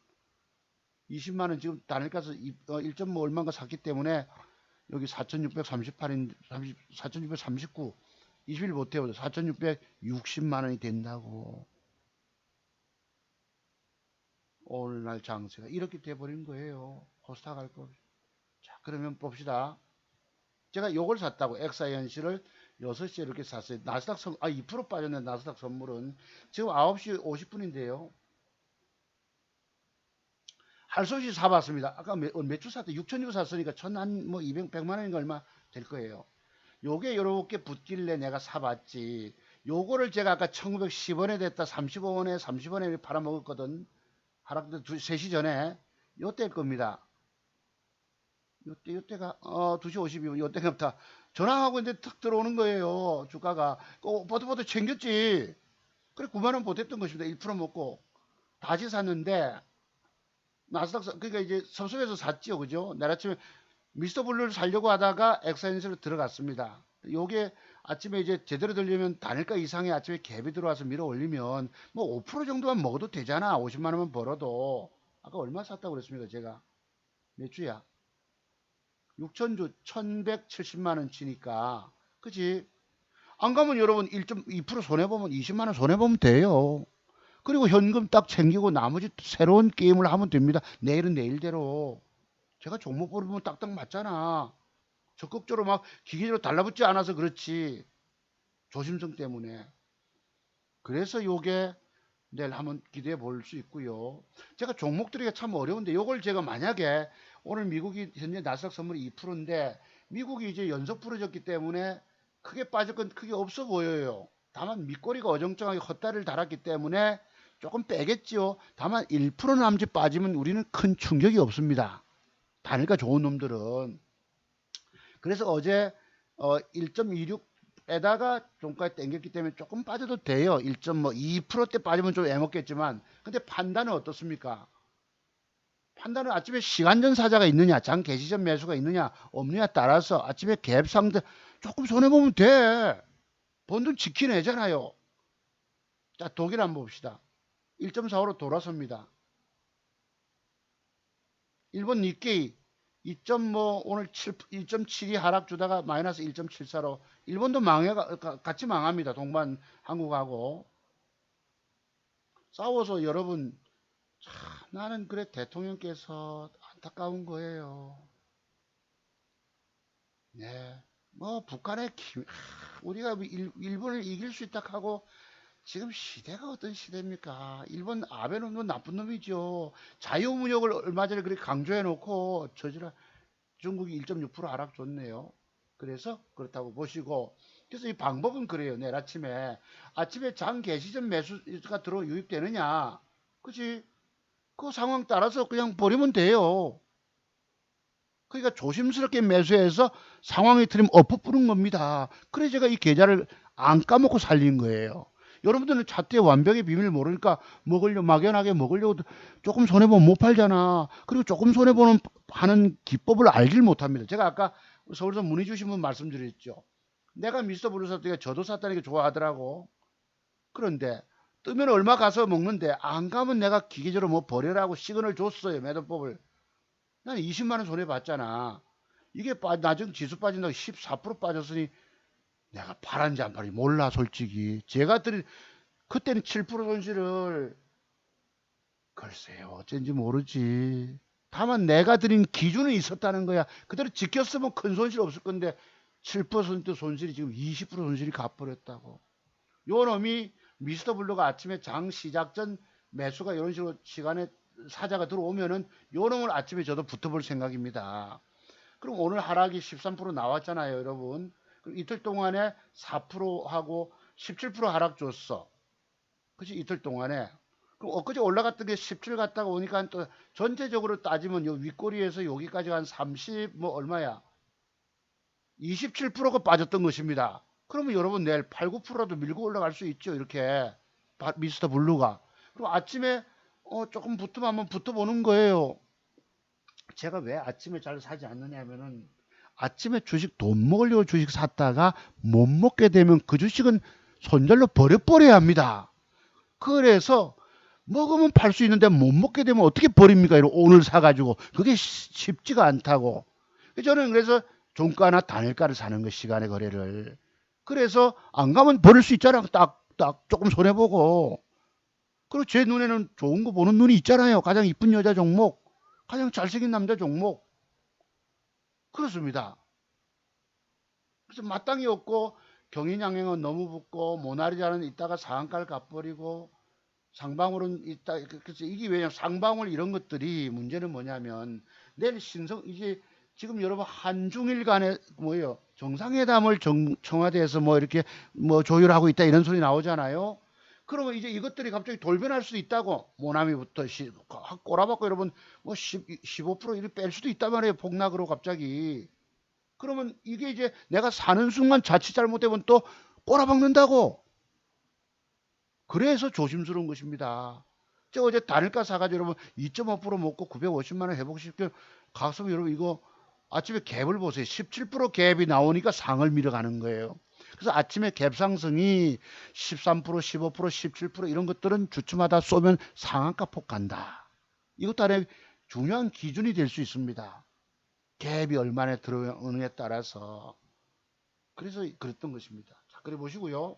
20만원 지금 단일가서 1.5 얼마인가 샀기 때문에 여기 4638인 4639 20일 못해요. 4660만원이 된다고. 오늘날 장세가 이렇게 돼버린 거예요. 코스닥 할 거. 자 그러면 봅시다. 제가 요걸 샀다고 엑사이언씨를 6시에 이렇게 샀어요. 나스닥 2% 빠졌네. 나스닥 선물은 지금 9시 50분인데요. 할 수 없이 사봤습니다. 아까 몇 주 샀다? 6천주 샀으니까 뭐 200, 100만 원인가 얼마 될 거예요. 요게 요렇게 붙길래 내가 사봤지. 요거를 제가 아까 1910원에 됐다 35원에 30원에 팔아먹었거든. 하락도 3시 전에 요때일 겁니다. 요때가 2시 52분 요때부터 전화하고 있는데 탁 들어오는 거예요. 주가가 보도 챙겼지. 그래 9만원 보탰던 것입니다. 1% 먹고 다시 샀는데 나스닥 그러니까 이제 섭섭해서 샀지요. 그죠? 내일 아침에 미스터 블루를 살려고 하다가 엑사인스로 들어갔습니다. 요게 아침에 이제 제대로 들려면 단일가 이상의 아침에 갭이 들어와서 밀어 올리면 뭐 5% 정도만 먹어도 되잖아. 50만 원만 벌어도. 아까 얼마 샀다고 그랬습니다. 제가 몇 주야? 6천주 1170만 원 치니까 그치? 안 가면 여러분 1.2% 손해보면 20만 원 손해보면 돼요. 그리고 현금 딱 챙기고 나머지 새로운 게임을 하면 됩니다. 내일은 내일대로. 제가 종목 보면 딱딱 맞잖아. 적극적으로 막 기계로 달라붙지 않아서 그렇지. 조심성 때문에. 그래서 요게 내일 한번 기대해 볼 수 있고요. 제가 종목들이 참 어려운데 요걸 제가 만약에 오늘 미국이 현재 나스닥 선물이 2%인데 미국이 이제 연속 부러졌기 때문에 크게 빠질 건 크게 없어 보여요. 다만 밑꼬리가 어정쩡하게 헛다리를 달았기 때문에 조금 빼겠지요. 다만 1% 남짓 빠지면 우리는 큰 충격이 없습니다. 단일가 좋은 놈들은. 그래서 어제 1.26 에다가 종가에 땡겼기 때문에 조금 빠져도 돼요. 1.2%대 빠지면 좀 애먹겠지만 근데 판단은 어떻습니까? 판단은 아침에 시간전 사자가 있느냐 장 개시 전 매수가 있느냐 없느냐 따라서 아침에 갭 상대 조금 손해보면 돼. 번 돈 지키내잖아요. 자 독일 한번 봅시다. 1.45로 돌아섭니다. 일본 니케이 2.뭐 오늘 2.72 하락 주다가 마이너스 1.74로 일본도 같이 망합니다. 동반 한국하고 싸워서 여러분 참 나는 그래 대통령께서 안타까운 거예요. 네. 뭐 북한의 우리가 일본을 이길 수 있다 하고 지금 시대가 어떤 시대입니까? 일본 아베는 뭐 나쁜 놈이죠. 자유무역을 얼마 전에 그렇게 강조해 놓고 저지라 중국이 1.6% 하락 줬네요. 그래서 그렇다고 보시고 그래서 이 방법은 그래요. 내일 아침에 장 개시 전 매수가 들어 유입되느냐? 그지? 그 상황 따라서 그냥 버리면 돼요. 그러니까 조심스럽게 매수해서 상황이 틀리면 엎어 뿌는 겁니다. 그래 제가 이 계좌를 안 까먹고 살린 거예요. 여러분들은 차트의 완벽의 비밀을 모르니까 막연하게 먹으려고 조금 손해보면 못 팔잖아. 그리고 조금 손해보는 하는 기법을 알질 못합니다. 제가 아까 서울서 문의 주신 분 말씀드렸죠. 내가 미스터 블루 샀더니 저도 샀다는 게 좋아하더라고. 그런데 뜨면 얼마 가서 먹는데 안 가면 내가 기계적으로 뭐 버려라고 시그널 줬어요. 매도법을. 나는 20만 원 손해 봤잖아. 이게 나중 지수 빠진다고 14% 빠졌으니 내가 팔았는지 안 팔았는지 몰라 솔직히. 제가 드린 그때는 7% 손실을 글쎄요 어쩐지 모르지. 다만 내가 드린 기준은 있었다는 거야. 그대로 지켰으면 큰 손실 없을 건데 7% 손실이 지금 20% 손실이 갚버렸다고. 요 놈이 미스터 블루가 아침에 장 시작 전 매수가 이런 식으로 시간에 사자가 들어오면은 요 놈을 아침에 저도 붙어볼 생각입니다. 그럼 오늘 하락이 13% 나왔잖아요, 여러분. 그럼 이틀 동안에 4%하고 17% 하락 줬어. 그치, 이틀 동안에. 그럼 엊그제 올라갔던 게 17 갔다가 오니까 또 전체적으로 따지면 요 윗꼬리에서 여기까지 한 30, 뭐 얼마야? 27%가 빠졌던 것입니다. 그러면 여러분 내일 8, 9%라도 밀고 올라갈 수 있죠, 이렇게. 미스터 블루가. 그럼 아침에 조금 붙으면 한번 붙어보는 거예요. 제가 왜 아침에 잘 사지 않느냐 하면은 아침에 주식 돈 먹으려고 주식 샀다가 못 먹게 되면 그 주식은 손절로 버려버려야 합니다. 그래서 먹으면 팔 수 있는데 못 먹게 되면 어떻게 버립니까? 오늘 사가지고 그게 쉽지가 않다고. 저는 그래서 종가나 단일가를 사는 거 시간의 거래를. 그래서 안 가면 버릴 수 있잖아. 딱 조금 손해보고. 그리고 제 눈에는 좋은 거 보는 눈이 있잖아요. 가장 이쁜 여자 종목, 가장 잘생긴 남자 종목. 그렇습니다. 그래서 마땅히 없고 경인양행은 너무 붙고 모나리자는 이따가 상한가를 갚버리고 상방울은 있다. 그래서 이게 왜냐면 상방울 이런 것들이 문제는 뭐냐면 내일 이제 지금 여러분 한중일 간에 뭐예요? 정상회담을 청와대에서 뭐 이렇게 뭐 조율하고 있다 이런 소리 나오잖아요. 그러면 이제 이것들이 갑자기 돌변할 수도 있다고. 모나미부터 꼬라박고 여러분 뭐 15% 이렇게 뺄 수도 있단 말이에요. 폭락으로 갑자기. 그러면 이게 이제 내가 사는 순간 자칫 잘못되면 또 꼬라박는다고. 그래서 조심스러운 것입니다. 제가 어제 단일가 사가지고 여러분 2.5% 먹고 950만 원 회복시켜 가서 여러분 이거 아침에 갭을 보세요. 17% 갭이 나오니까 상을 밀어가는 거예요. 그래서 아침에 갭 상승이 13%, 15%, 17% 이런 것들은 주춤하다 쏘면 상한가 폭 간다. 이것도 하나의 중요한 기준이 될 수 있습니다. 갭이 얼마나 들어오느냐에 따라서. 그래서 그랬던 것입니다. 자, 그래 보시고요.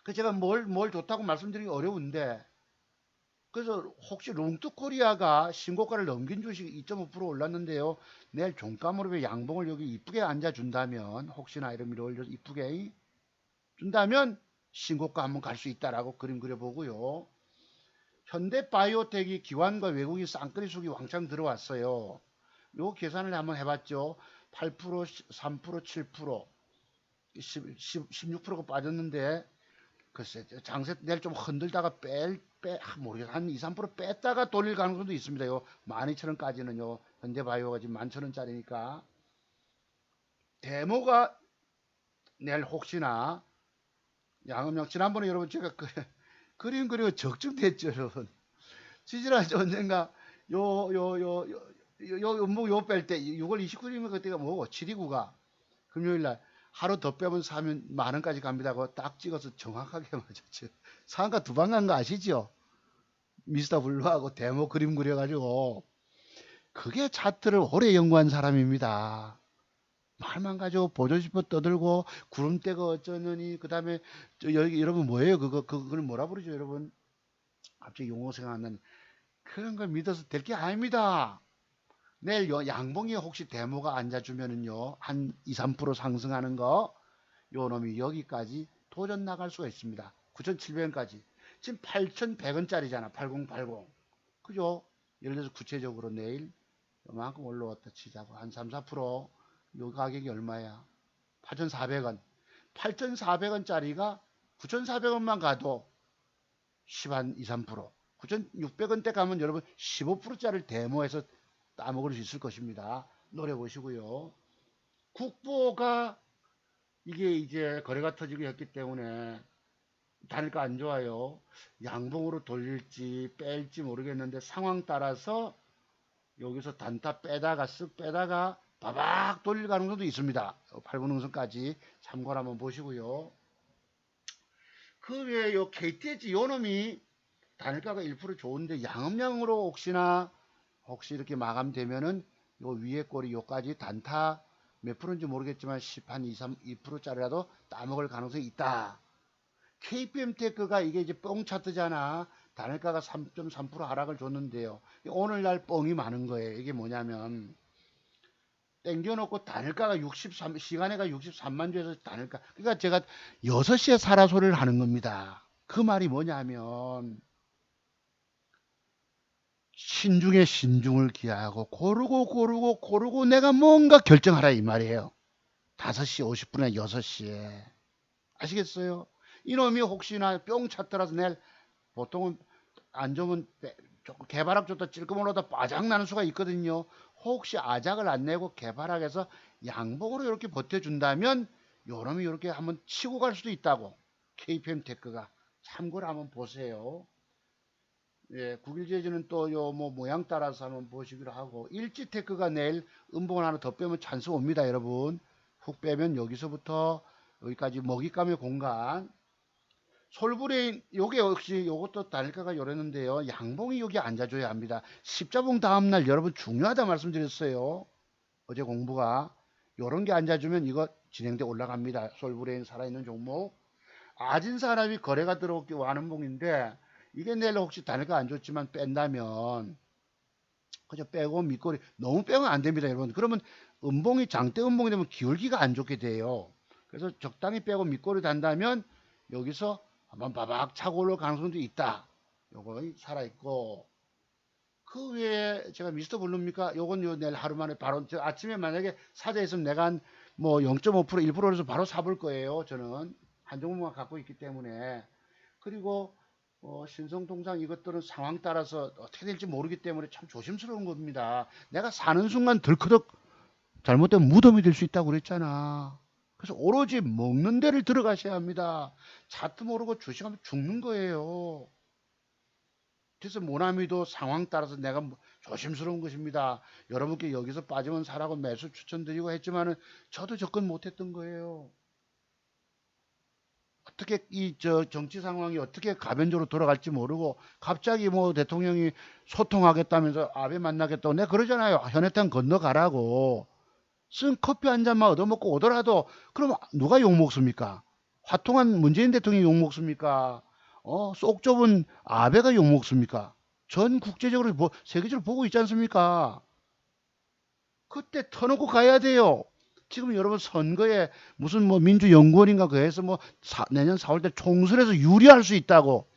그 제가 뭘 좋다고 말씀드리기 어려운데, 그래서 혹시 롱뚜코리아가 신고가를 넘긴 주식이 2.5% 올랐는데요. 내일 종가 무릎에 양봉을 여기 이쁘게 앉아준다면, 혹시나 이런 미를 올려서 이쁘게 준다면 신고가 한번 갈 수 있다라고 그림 그려보고요. 현대바이오텍이 기관과 외국인 쌍끌이 속이 왕창 들어왔어요. 요 계산을 한번 해봤죠. 8%, 3%, 7%, 16%가 빠졌는데 글쎄 장세 내일 좀 흔들다가 모르겠어. 한 2, 3% 뺐다가 돌릴 가능성도 있습니다요. 12,000원까지는요. 현대바이오가 지금 11,000원짜리니까. 데모가 내일 혹시나 양음양 지난번에 여러분 제가 그림 그리고 적중됐죠, 여러분. 지지난주 언젠가 연봉 요 뺄 때 6월 29일이면 그때가 뭐고 729가 금요일 날 하루 더 빼면 사면 만 원까지 갑니다 하고 딱 찍어서 정확하게 맞았죠. 상한가 두 번 간 거 아시죠? 미스터 블루하고 데모 그림 그려가지고 그게 차트를 오래 연구한 사람입니다. 말만 가지고 보조 싶어 떠들고 구름대가 어쩌느니 그 다음에 여러분 뭐예요? 그걸 뭐라 부르죠 여러분? 갑자기 용어 생각 안 나는 그런 걸 믿어서 될 게 아닙니다. 내일 양봉이 혹시 대모가 앉아주면은요, 한 2, 3% 상승하는 거, 요 놈이 여기까지 도전 나갈 수가 있습니다. 9,700원까지. 지금 8,100원짜리잖아. 8080. 그죠? 예를 들어서 구체적으로 내일 요만큼 올라왔다 치자고. 한 3, 4%. 요 가격이 얼마야? 8,400원. 8,400원짜리가 9,400원만 가도 10 한 2, 3%. 9,600원대 가면 여러분 15%짜리를 데모해서 따먹을 수 있을 것입니다. 노려보시고요. 국보가 이게 이제 거래가 터지고 했기 때문에 단가 안 좋아요. 양봉으로 돌릴지 뺄지 모르겠는데 상황 따라서 여기서 단타 빼다가 쓱 빼다가 바박 돌릴 가능성도 있습니다. 8분 응선까지 참고를 한번 보시고요. 그 외에 요 KTH 요 놈이 단가가 1% 좋은데 양음량으로 혹시 이렇게 마감되면은 요 위에 꼬리 요까지 단타 몇 프로인지 모르겠지만 10 한 2, 3, 2%짜리라도 따먹을 가능성이 있다. KPM테크가 이게 이제 뻥 차트잖아. 단일가가 3.3% 하락을 줬는데요. 오늘날 뻥이 많은 거예요. 이게 뭐냐면 땡겨놓고 단일가가 63, 시간에가 63만 주에서 단일가. 그러니까 제가 6시에 사라 소리를 하는 겁니다. 그 말이 뭐냐면 신중에 신중을 기하고 고르고 내가 뭔가 결정하라 이 말이에요. 5시 50분에 6시에. 아시겠어요? 이놈이 혹시나 뿅 찼더라도 내일 보통은 안 좋으면 조금 개발학 줬다 찔끔 올라다 빠작 나는 수가 있거든요. 혹시 아작을 안 내고 개발학에서 양봉으로 이렇게 버텨준다면 요놈이 이렇게 한번 치고 갈 수도 있다고. KPM 테크가 참고를 한번 보세요. 예, 국일제주는 또 요 뭐 모양 따라서 한번 보시기로 하고 일지테크가 내일 음봉을 하나 더 빼면 찬스 옵니다, 여러분. 훅 빼면 여기서부터 여기까지 먹잇감의 공간. 솔브레인 요게 역시 요것도 단일가가 요랬는데요. 양봉이 여기 앉아줘야 합니다. 십자봉 다음날 여러분 중요하다 말씀드렸어요. 어제 공부가 요런 게 앉아주면 이거 진행돼 올라갑니다. 솔브레인 살아있는 종목. 아진 사람이 거래가 들어오기 와는 봉인데 이게 내일 혹시 단일가 안 좋지만 뺀다면 그저 빼고 밑거리 너무 빼면 안 됩니다, 여러분. 그러면 음봉이 장대 음봉이 되면 기울기가 안 좋게 돼요. 그래서 적당히 빼고 밑거리 단다면 여기서 한번 바박 차고 올라올 가능성도 있다. 요거 살아있고 그 외에 제가 미스터 블루입니까? 요건 요 내일 하루 만에 바로 저 아침에 만약에 사자 있으면 내가 한 뭐 0.5% 1%에서 바로 사볼 거예요. 저는 한 종목만 갖고 있기 때문에 그리고 신성통상 이것들은 상황 따라서 어떻게 될지 모르기 때문에 참 조심스러운 겁니다. 내가 사는 순간 덜커덕 잘못되면 무덤이 될 수 있다고 그랬잖아. 그래서 오로지 먹는 데를 들어가셔야 합니다. 차트 모르고 주식하면 죽는 거예요. 그래서 모나미도 상황 따라서 내가 조심스러운 것입니다. 여러분께 여기서 빠지면 사라고 매수 추천드리고 했지만은 저도 접근 못했던 거예요. 어떻게 이 저 정치 상황이 어떻게 가변적으로 돌아갈지 모르고 갑자기 뭐 대통령이 소통하겠다면서 아베 만나겠다고 내가 그러잖아요. 현해탄 건너가라고. 쓴 커피 한 잔만 얻어먹고 오더라도 그럼 누가 욕먹습니까? 화통한 문재인 대통령이 욕먹습니까? 쏙 좁은 아베가 욕먹습니까? 전 국제적으로 세계적으로 보고 있지 않습니까? 그때 터놓고 가야 돼요. 지금 여러분 선거에 무슨 뭐 민주연구원인가 그해서 뭐 내년 4월 때 총선에서 유리할 수 있다고.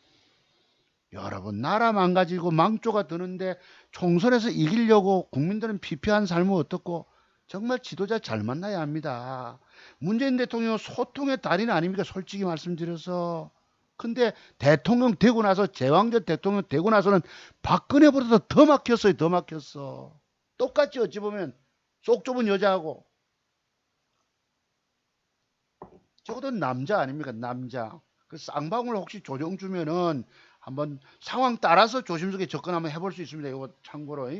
여러분 나라 망가지고 망조가 드는데 총선에서 이기려고 국민들은 피폐한 삶은 어떻고 정말 지도자 잘 만나야 합니다. 문재인 대통령은 소통의 달인 아닙니까? 솔직히 말씀드려서. 근데 대통령 되고 나서 제왕적 대통령 되고 나서는 박근혜보다 더 막혔어요. 더 막혔어. 똑같이 어찌 보면 쏙 좁은 여자하고 적어도 남자 아닙니까? 남자. 그 쌍방울 혹시 조정 주면은 한번 상황 따라서 조심스럽게 접근 한번 해볼 수 있습니다. 이거 참고로.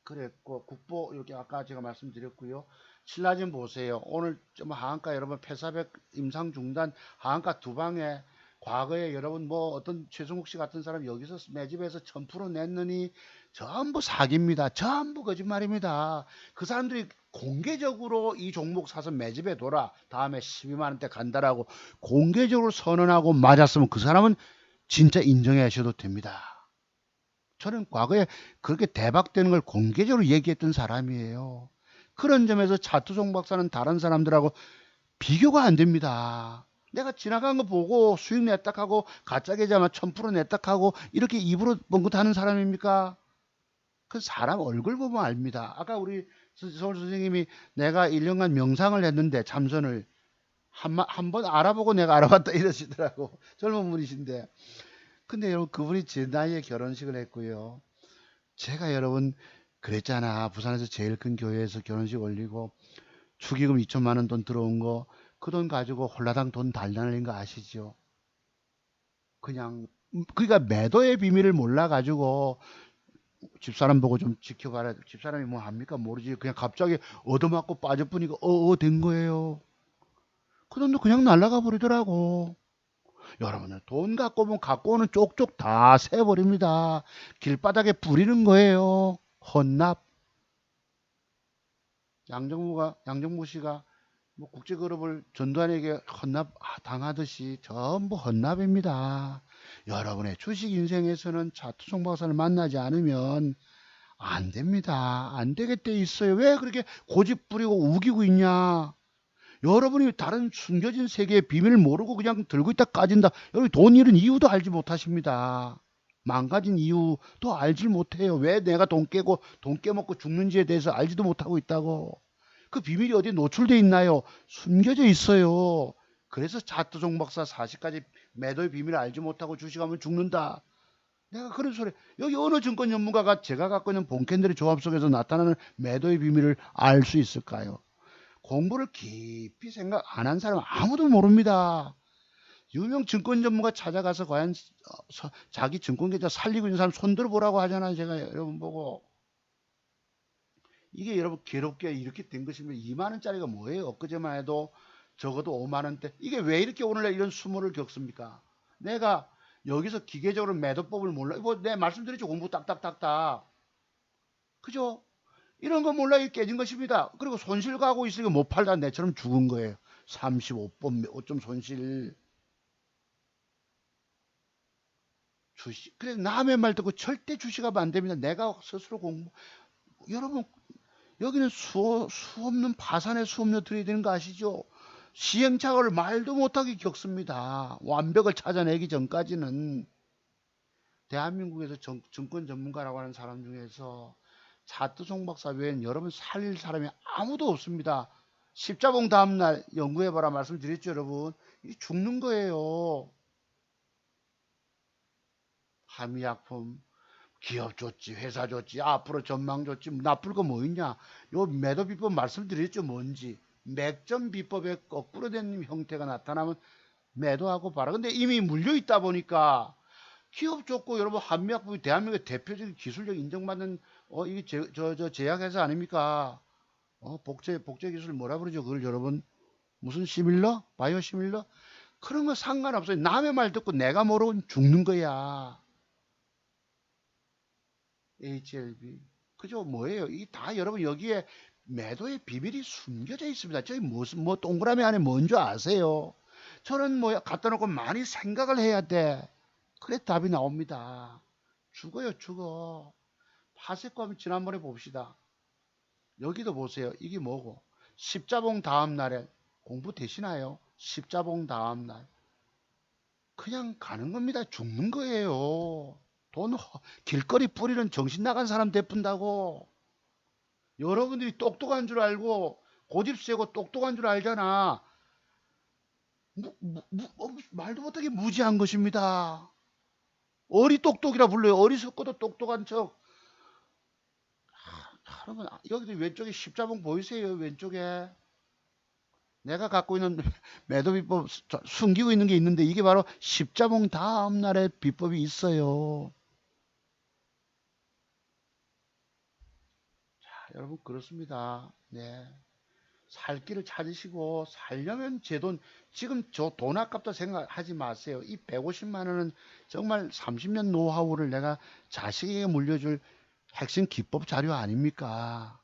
그랬고 국보 이렇게 아까 제가 말씀드렸고요. 신라진 보세요. 오늘 좀 하한가 여러분 폐사백 임상 중단 하한가 두 방에 과거에 여러분 뭐 어떤 최승욱 씨 같은 사람 여기서 매집해서 1000% 냈느니 전부 사기입니다. 전부 거짓말입니다. 그 사람들이 공개적으로 이 종목 사서 매집해 둬라. 다음에 12만 원대 간다라고 공개적으로 선언하고 맞았으면 그 사람은 진짜 인정해 하셔도 됩니다. 저는 과거에 그렇게 대박되는 걸 공개적으로 얘기했던 사람이에요. 그런 점에서 차트송 박사는 다른 사람들하고 비교가 안 됩니다. 내가 지나간 거 보고 수익 냈다 하고 가짜 계좌만 1000% 냈다 하고 이렇게 입으로 뻥긋하는 사람입니까? 그 사람 얼굴 보면 압니다. 아까 우리 서울 선생님이 내가 1년간 명상을 했는데 참선을 한 번 알아보고 내가 알아봤다 이러시더라고. 젊은 분이신데. 근데 여러분 그분이 제 나이에 결혼식을 했고요. 제가 여러분 그랬잖아. 부산에서 제일 큰 교회에서 결혼식 올리고 축의금 2천만 원 돈 들어온 거 그 돈 가지고 홀라당 돈 달라는 거 아시죠? 그냥 그러니까 매도의 비밀을 몰라 가지고 집사람 보고 좀 지켜봐라. 집사람이 뭐 합니까? 모르지. 그냥 갑자기 얻어맞고 빠져보니까 된 거예요. 그 돈도 그냥 날아가 버리더라고. 여러분은 돈 갖고 오면 갖고 오는 쪽쪽 다 세버립니다. 길바닥에 뿌리는 거예요. 헌납. 양정무 씨가 뭐 국제그룹을 전두환에게 헌납 당하듯이 전부 헌납입니다. 여러분의 주식 인생에서는 차트송 박사를 만나지 않으면 안 됩니다. 안 되게 돼 있어요. 왜 그렇게 고집 부리고 우기고 있냐? 여러분이 다른 숨겨진 세계의 비밀을 모르고 그냥 들고 있다 까진다. 여러분 돈 잃은 이유도 알지 못하십니다. 망가진 이유도 알지 못해요. 왜 내가 돈 깨고 돈 깨먹고 죽는지에 대해서 알지도 못하고 있다고. 그 비밀이 어디 노출돼 있나요? 숨겨져 있어요. 그래서 차트종 박사 40가지 매도의 비밀을 알지 못하고 주식하면 죽는다. 내가 그런 소리. 여기 어느 증권 전문가가 제가 갖고 있는 본캔들의 조합 속에서 나타나는 매도의 비밀을 알 수 있을까요? 공부를 깊이 생각 안 한 사람은 아무도 모릅니다. 유명 증권 전문가 찾아가서 과연 자기 증권 계좌 살리고 있는 사람 손들어 보라고 하잖아요. 제가 여러분 보고. 이게 여러분 괴롭게 이렇게 된 것이면 2만 원짜리가 뭐예요? 엊그제만 해도 적어도 5만 원대. 이게 왜 이렇게 오늘날 이런 수모를 겪습니까? 내가 여기서 기계적으로 매도법을 몰라. 이거 내 말씀드렸죠. 공부 딱딱딱딱. 그죠? 이런 거 몰라 깨진 것입니다. 그리고 손실 가고 있으니까 못 팔다 내처럼 죽은 거예요. 35번 5점 손실. 주식. 그래서 남의 말 듣고 절대 주식하면 안 됩니다. 내가 스스로 공부. 여러분 여기는 수 없는 파산의 수업료 드려야 되는 거 아시죠? 시행착오를 말도 못하게 겪습니다. 완벽을 찾아내기 전까지는. 대한민국에서 증권 전문가라고 하는 사람 중에서 차트송 박사 외엔 여러분 살릴 사람이 아무도 없습니다. 십자봉 다음날 연구해봐라 말씀드렸죠 여러분. 이 죽는 거예요. 한미약품 기업 좋지 회사 좋지 앞으로 전망 좋지 나쁠 거 뭐 있냐. 요 매도 비법 말씀드렸죠 뭔지. 맥점 비법의 거꾸로 된 형태가 나타나면 매도하고 봐라. 근데 이미 물려 있다 보니까 기업 좋고 여러분 한미약품이 대한민국의 대표적인 기술력 인정받는 이게 제약회사 아닙니까? 복제 기술 뭐라 그러죠? 그걸 여러분 무슨 시밀러? 바이오 시밀러? 그런 거 상관없어요. 남의 말 듣고 내가 모르고 죽는 거야. HLB. 그죠? 뭐예요? 이 다 여러분 여기에 매도의 비밀이 숨겨져 있습니다. 저희 무슨 뭐 동그라미 안에 뭔지 아세요? 저는 뭐 갖다 놓고 많이 생각을 해야 돼. 그래 답이 나옵니다. 죽어요, 죽어. 파세권 지난번에 봅시다. 여기도 보세요. 이게 뭐고? 십자봉 다음 날에 공부 되시나요? 십자봉 다음 날. 그냥 가는 겁니다. 죽는 거예요. 돈 길거리 뿌리는 정신 나간 사람 대푼다고. 여러분들이 똑똑한 줄 알고 고집 세고 똑똑한 줄 알잖아. 말도 못하게 무지한 것입니다. 어리똑똑이라 불러요. 어리석고도 똑똑한 척. 여러분 여기도 왼쪽에 십자봉 보이세요? 왼쪽에 내가 갖고 있는 매도 비법 숨기고 있는 게 있는데 이게 바로 십자봉 다음 날의 비법이 있어요. 자, 여러분 그렇습니다. 네. 살 길을 찾으시고 살려면 제 돈 지금 저 돈 아깝다 생각하지 마세요. 이 150만 원은 정말 30년 노하우를 내가 자식에게 물려줄 핵심 기법 자료 아닙니까?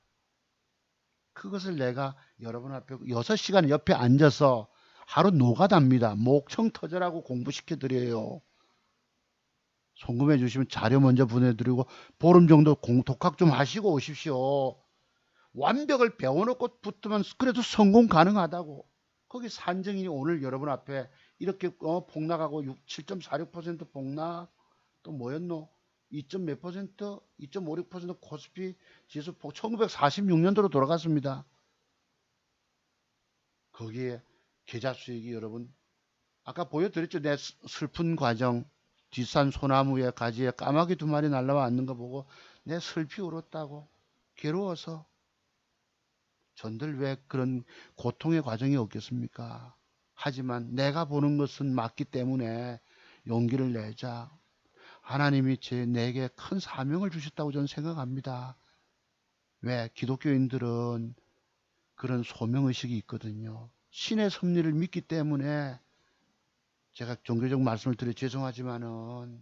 그것을 내가 여러분 앞에 6시간 옆에 앉아서 하루 노가답니다. 목청 터져라고 공부시켜 드려요. 송금해 주시면 자료 먼저 보내드리고 보름 정도 독학 좀 하시고 오십시오. 완벽을 배워놓고 붙으면 그래도 성공 가능하다고. 거기 산증인이 오늘 여러분 앞에 이렇게 폭락하고 7.46% 폭락, 또 뭐였노? 2점 몇 퍼센트? 2.56% 코스피 지수 1946년도로 돌아갔습니다. 거기에 계좌 수익이 여러분 아까 보여드렸죠. 내 슬픈 과정. 뒷산 소나무에 가지에 까마귀 2마리 날라와 앉는 거 보고 내 슬피 울었다고. 괴로워서. 전들 왜 그런 고통의 과정이 없겠습니까? 하지만 내가 보는 것은 맞기 때문에 용기를 내자. 하나님이 내게 큰 사명을 주셨다고 저는 생각합니다. 왜? 기독교인들은 그런 소명의식이 있거든요. 신의 섭리를 믿기 때문에 제가 종교적 말씀을 드려 죄송하지만은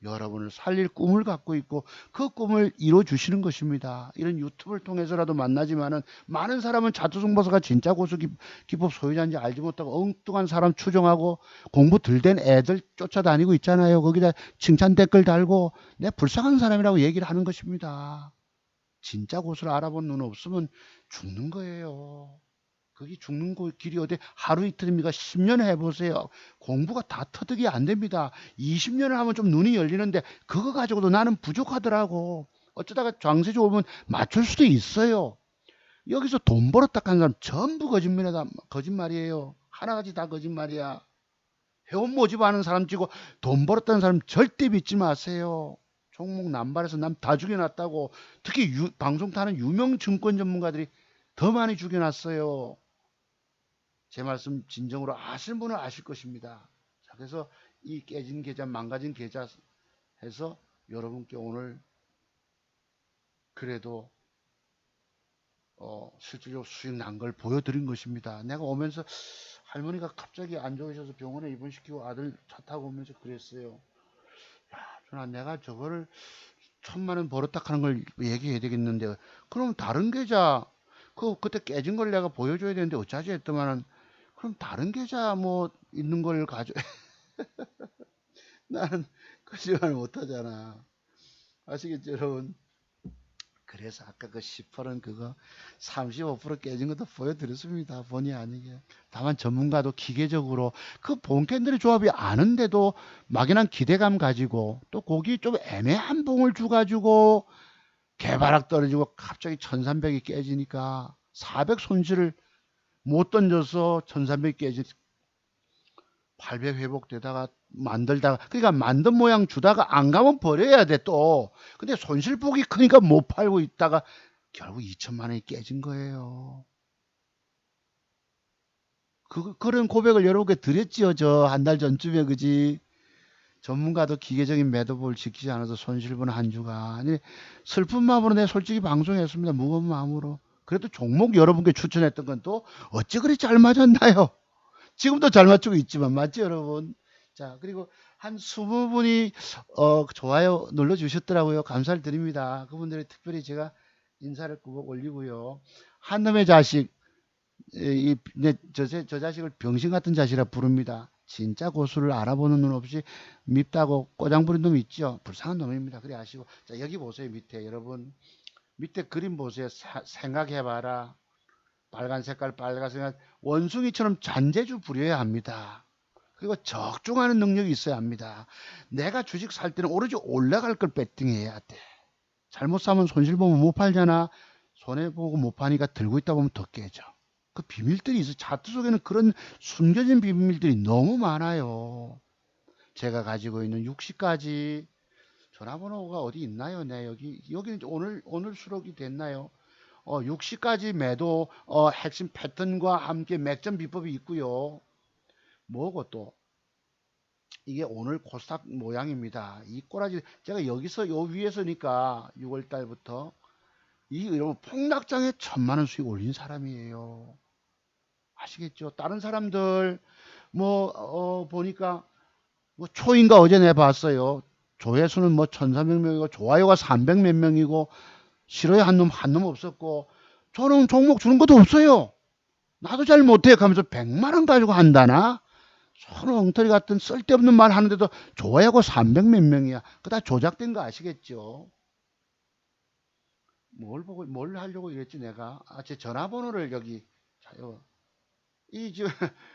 여러분을 살릴 꿈을 갖고 있고 그 꿈을 이루어 주시는 것입니다. 이런 유튜브를 통해서라도 만나지만은 많은 사람은 자투승보사가 진짜 고수 기법 소유자인지 알지 못하고 엉뚱한 사람 추종하고 공부 덜 된 애들 쫓아다니고 있잖아요. 거기다 칭찬 댓글 달고 내 불쌍한 사람이라고 얘기를 하는 것입니다. 진짜 고수를 알아본 눈 없으면 죽는 거예요. 그게 죽는 길이 어디 하루 이틀입니까? 10년 해보세요. 공부가 다 터득이 안 됩니다. 20년을 하면 좀 눈이 열리는데 그거 가지고도 나는 부족하더라고. 어쩌다가 장세 좋으면 맞출 수도 있어요. 여기서 돈 벌었다 한 사람 전부 거짓말이에요. 하나같이 다 거짓말이야. 회원 모집하는 사람 치고 돈 벌었다는 사람 절대 믿지 마세요. 종목 남발해서 남 다 죽여놨다고. 특히 방송 타는 유명 증권 전문가들이 더 많이 죽여놨어요. 제 말씀 진정으로 아실 분은 아실 것입니다. 자, 그래서 이 깨진 계좌, 망가진 계좌 해서 여러분께 오늘 그래도 실질적으로 수익 난 걸 보여드린 것입니다. 내가 오면서 할머니가 갑자기 안 좋으셔서 병원에 입원시키고 아들 차 타고 오면서 그랬어요. 야, 전화 내가 저거를 1,000만 원 벌었다 하는 걸 얘기해야 되겠는데 그럼 다른 계좌 그때 깨진 걸 내가 보여줘야 되는데 어쩌지 했더만은 그럼 다른 계좌 뭐 있는 걸 가져 나는 거짓말 못하잖아. 아시겠죠 여러분? 그래서 아까 그 10%는 그거 35% 깨진 것도 보여드렸습니다. 본의 아니게. 다만 전문가도 기계적으로 그 본캔들의 조합이 아는데도 막연한 기대감 가지고 또 거기 좀 애매한 봉을 주가지고 개바락 떨어지고 갑자기 1300이 깨지니까 400 손실을 못 던져서 1300이 깨지 800 회복되다가 만들다가 그러니까 만든 모양 주다가 안 가면 버려야 돼 또. 근데 손실폭이 크니까 못 팔고 있다가 결국 2천만 원이 깨진 거예요. 그런 고백을 여러분께 드렸지요. 저 한 달 전쯤에 그지. 전문가도 기계적인 매도법을 지키지 않아서 손실본 한 주가. 아니 슬픈 마음으로 내 솔직히 방송했습니다. 무거운 마음으로. 그래도 종목 여러분께 추천했던 건 또 어찌 그리 잘 맞았나요? 지금도 잘 맞추고 있지만 맞죠 여러분? 자 그리고 한 20분이 좋아요 눌러주셨더라고요. 감사를 드립니다. 그분들이 특별히 제가 인사를 꼭 올리고요. 한 놈의 자식 저 자식을 병신 같은 자식이라 부릅니다. 진짜 고수를 알아보는 눈 없이 밉다고 꼬장 부린 놈이 있죠. 불쌍한 놈입니다. 그래 아시고 자 여기 보세요. 밑에 여러분 밑에 그림 보세요. 생각해봐라. 빨간 색깔 원숭이처럼 잔재주 부려야 합니다. 그리고 적중하는 능력이 있어야 합니다. 내가 주식 살 때는 오로지 올라갈 걸 배팅해야 돼. 잘못 사면 손실 보면 못 팔잖아. 손해보고 못 파니까 들고 있다 보면 더 깨져. 그 비밀들이 있어. 차트 속에는 그런 숨겨진 비밀들이 너무 많아요. 제가 가지고 있는 60가지 전화번호가 어디 있나요? 네, 여기 오늘 수록이 됐나요? 60가지 매도 핵심 패턴과 함께 맥점 비법이 있고요. 뭐고 또 이게 오늘 코스닥 모양입니다. 이 꼬라지 제가 여기서 요 위에서니까 6월 달부터 여러분 폭락장에 1,000만 원 수익 올린 사람이에요. 아시겠죠? 다른 사람들 보니까 뭐 초인가 어제 내봤어요. 조회수는 뭐 1,300명이고 좋아요가 300 몇 명이고 싫어요 한 놈 없었고 저는 종목 주는 것도 없어요. 나도 잘 못해 하면서 100만 원 가지고 한다나? 손 엉터리 같은 쓸데없는 말 하는데도 좋아요가 300 몇 명이야. 그거 다 조작된 거 아시겠죠? 뭘 하려고 이랬지 내가. 제 전화번호를 여기. 자, 지금,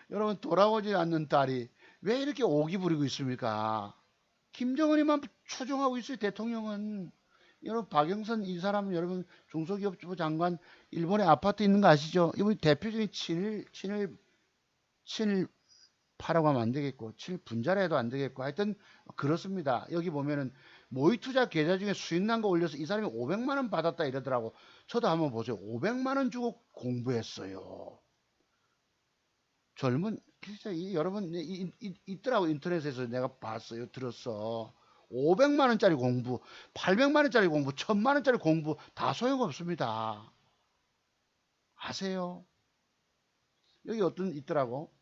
여러분, 돌아오지 않는 딸이 왜 이렇게 오기 부리고 있습니까? 김정은이만 추종하고 있어요, 대통령은. 여러분, 박영선 이 사람은 여러분, 중소기업부 장관, 일본에 아파트 있는 거 아시죠? 이분이 대표적인 친일파라고 하면 안 되겠고, 친일분자라 해도 안 되겠고, 하여튼, 그렇습니다. 여기 보면은, 모의투자 계좌 중에 수익 난 거 올려서 이 사람이 500만 원 받았다 이러더라고. 저도 한번 보세요. 500만 원 주고 공부했어요. 젊은 진짜 여러분 있더라고. 인터넷에서 내가 봤어요. 들었어. 500만 원짜리 공부, 800만 원짜리 공부, 1000만 원짜리 공부 다 소용없습니다. 아세요? 여기 어떤 있더라고.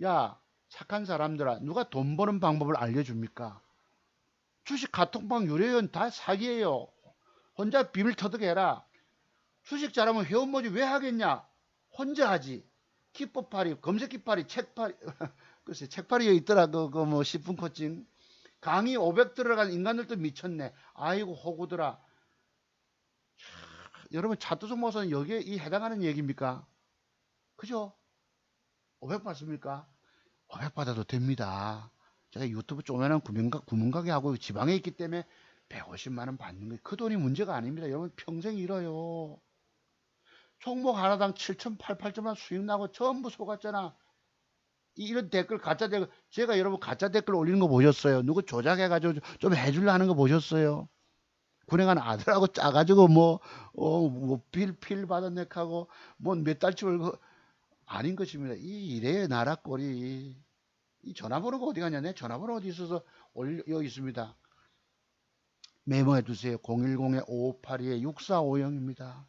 야, 착한 사람들아, 누가 돈 버는 방법을 알려줍니까? 주식 카톡방 유료연 다 사기예요. 혼자 비밀 터득해라. 주식 잘하면 회원 모집 왜 하겠냐? 혼자 하지. 기법팔이, 검색기팔이, 책팔이, 글쎄, 책팔이 여기 있더라. 뭐 10분 코칭. 강의 500 들어간 인간들도 미쳤네. 아이고, 호구들아. 여러분, 차트속 모서는 여기에 해당하는 얘기입니까? 그죠? 500 받습니까? 500 받아도 됩니다. 제가 유튜브 조그만한 구멍가게 하고 지방에 있기 때문에 150만 원 받는 거예요. 그 돈이 문제가 아닙니다. 여러분, 평생 잃어요. 종목 하나당 7,088점만 수익 나고 전부 속았잖아. 이런 댓글, 가짜 댓글, 제가 여러분 가짜 댓글 올리는 거 보셨어요? 누구 조작해가지고 좀 해줄라 하는 거 보셨어요? 군에 간 아들하고 짜가지고 필 받아내하고 뭐 몇 달치 월급 아닌 것입니다. 이래요, 나라 꼴이. 이 전화번호가 어디 갔냐? 내 전화번호 어디 있어서 여기 있습니다. 메모해 두세요. 010-5582-6450입니다.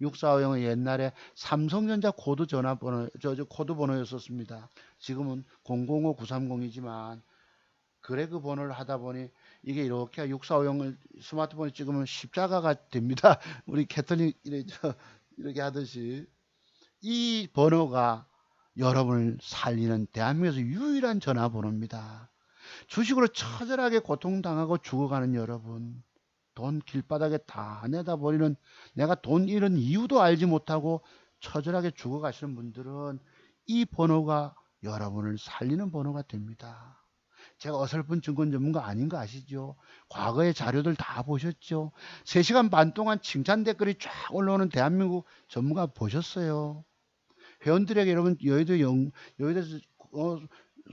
6450은 옛날에 삼성전자 코드 전화번호, 코드 번호였었습니다. 지금은 005930이지만, 그래 그 번호를 하다 보니, 이게 이렇게 6450을 스마트폰에 찍으면 십자가가 됩니다. 우리 캐터릭, 이렇게 하듯이. 이 번호가 여러분을 살리는 대한민국에서 유일한 전화번호입니다. 주식으로 처절하게 고통당하고 죽어가는 여러분, 돈 길바닥에 다 내다 버리는, 내가 돈 잃은 이유도 알지 못하고 처절하게 죽어가시는 분들은 이 번호가 여러분을 살리는 번호가 됩니다. 제가 어설픈 증권 전문가 아닌 거 아시죠? 과거의 자료들 다 보셨죠? 3시간 반 동안 칭찬 댓글이 쫙 올라오는 대한민국 전문가 보셨어요? 회원들에게 여러분, 여의도에서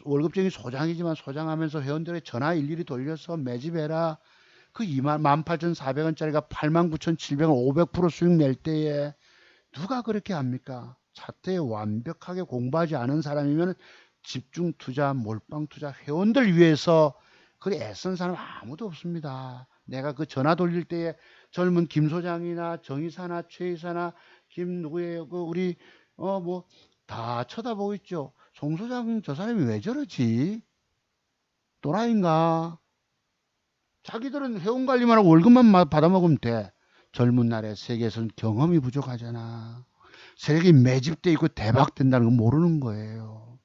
월급쟁이 소장이지만 소장하면서 회원들의 전화 일일이 돌려서 매집해라. 그 18,400원짜리가 89,700원 500% 수익 낼 때에 누가 그렇게 합니까? 차트에 완벽하게 공부하지 않은 사람이면 집중 투자, 몰빵 투자, 회원들 위해서 그래 애쓴 사람 아무도 없습니다. 내가 그 전화 돌릴 때에 젊은 김 소장이나 정이사나 최이사나 김 누구예요? 그 우리 뭐 다 쳐다보고 있죠. 송 소장 저 사람이 왜 저러지? 또라이인가? 자기들은 회원 관리만 하고 월급만 받아먹으면 돼. 젊은 날에 세계에서는 경험이 부족하잖아. 세력이 매집돼 있고 대박 된다는 거 모르는 거예요.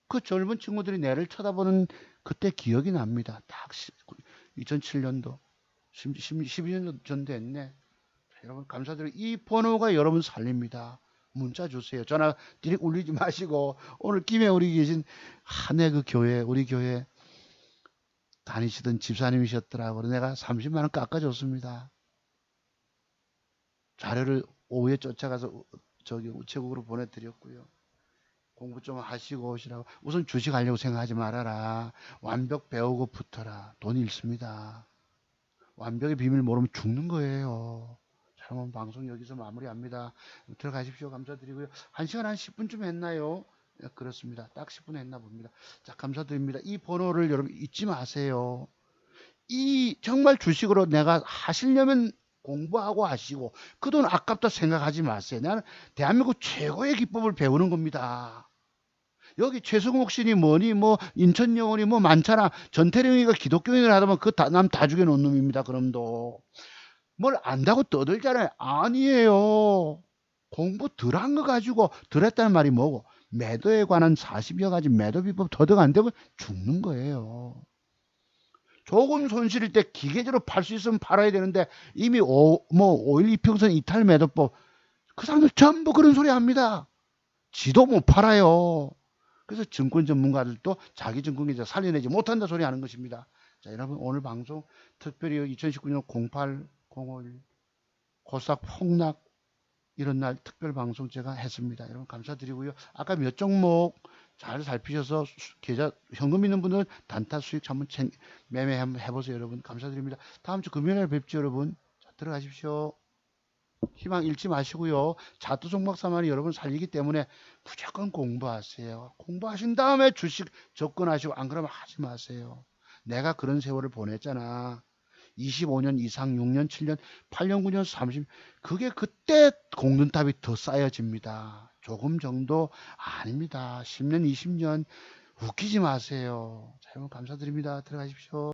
그 젊은 친구들이 내를 쳐다보는 그때 기억이 납니다. 딱 2007년도, 12년 전 됐네. 여러분 감사드리고 이 번호가 여러분 살립니다. 문자 주세요. 전화 디렉 울리지 마시고 오늘 김에 우리 계신 한해 그 교회, 우리 교회 다니시던 집사님이셨더라고요. 내가 30만 원 깎아줬습니다. 자료를 오후에 쫓아가서 저기 우체국으로 보내드렸고요. 공부 좀 하시고 오시라고. 우선 주식하려고 생각하지 말아라. 완벽 배우고 붙어라. 돈 잃습니다. 완벽의 비밀 모르면 죽는 거예요. 자, 그럼 방송 여기서 마무리합니다. 들어가십시오. 감사드리고요. 1시간 한 10분쯤 했나요? 네, 그렇습니다. 딱 10분 했나 봅니다. 자, 감사드립니다. 이 번호를 여러분 잊지 마세요. 이 정말 주식으로 내가 하시려면 공부하고 하시고 그 돈 아깝다 생각하지 마세요. 나는 대한민국 최고의 기법을 배우는 겁니다. 여기 최승옥 씨니 뭐니 뭐 인천 영혼이 뭐 많잖아. 전태령이가 기독교인을 하다면 그 남 다 죽여놓은 놈입니다. 그럼도 뭘 안다고 떠들잖아요. 아니에요. 공부 덜 한 거 가지고 덜 했다는 말이 뭐고 매도에 관한 40여 가지 매도 비법 터득 안 되면 죽는 거예요. 조금 손실일 때 기계적으로 팔 수 있으면 팔아야 되는데 이미 5일 이평선 이탈 매도법 그 사람들 전부 그런 소리 합니다. 지도 못 팔아요. 그래서 증권 전문가들도 자기 증권 계좌 살려내지 못한다 소리 하는 것입니다. 자, 여러분 오늘 방송 특별히 2019년 08, 05일 코스닥 폭락 이런 날 특별 방송 제가 했습니다. 여러분 감사드리고요. 아까 몇 종목 잘 살피셔서 계좌 현금 있는 분들은 단타 수익 한번 매매 한번 해보세요. 여러분 감사드립니다. 다음 주 금요일에 뵙죠. 여러분 자, 들어가십시오. 희망 잃지 마시고요. 자투 종박사만이 여러분 살리기 때문에 무조건 공부하세요. 공부하신 다음에 주식 접근하시고 안 그러면 하지 마세요. 내가 그런 세월을 보냈잖아. 25년 이상 6년 7년 8년 9년 30 그게 그때 공든탑이 더 쌓여집니다. 조금 정도 아닙니다. 10년 20년 웃기지 마세요. 자, 여러분 감사드립니다. 들어가십시오.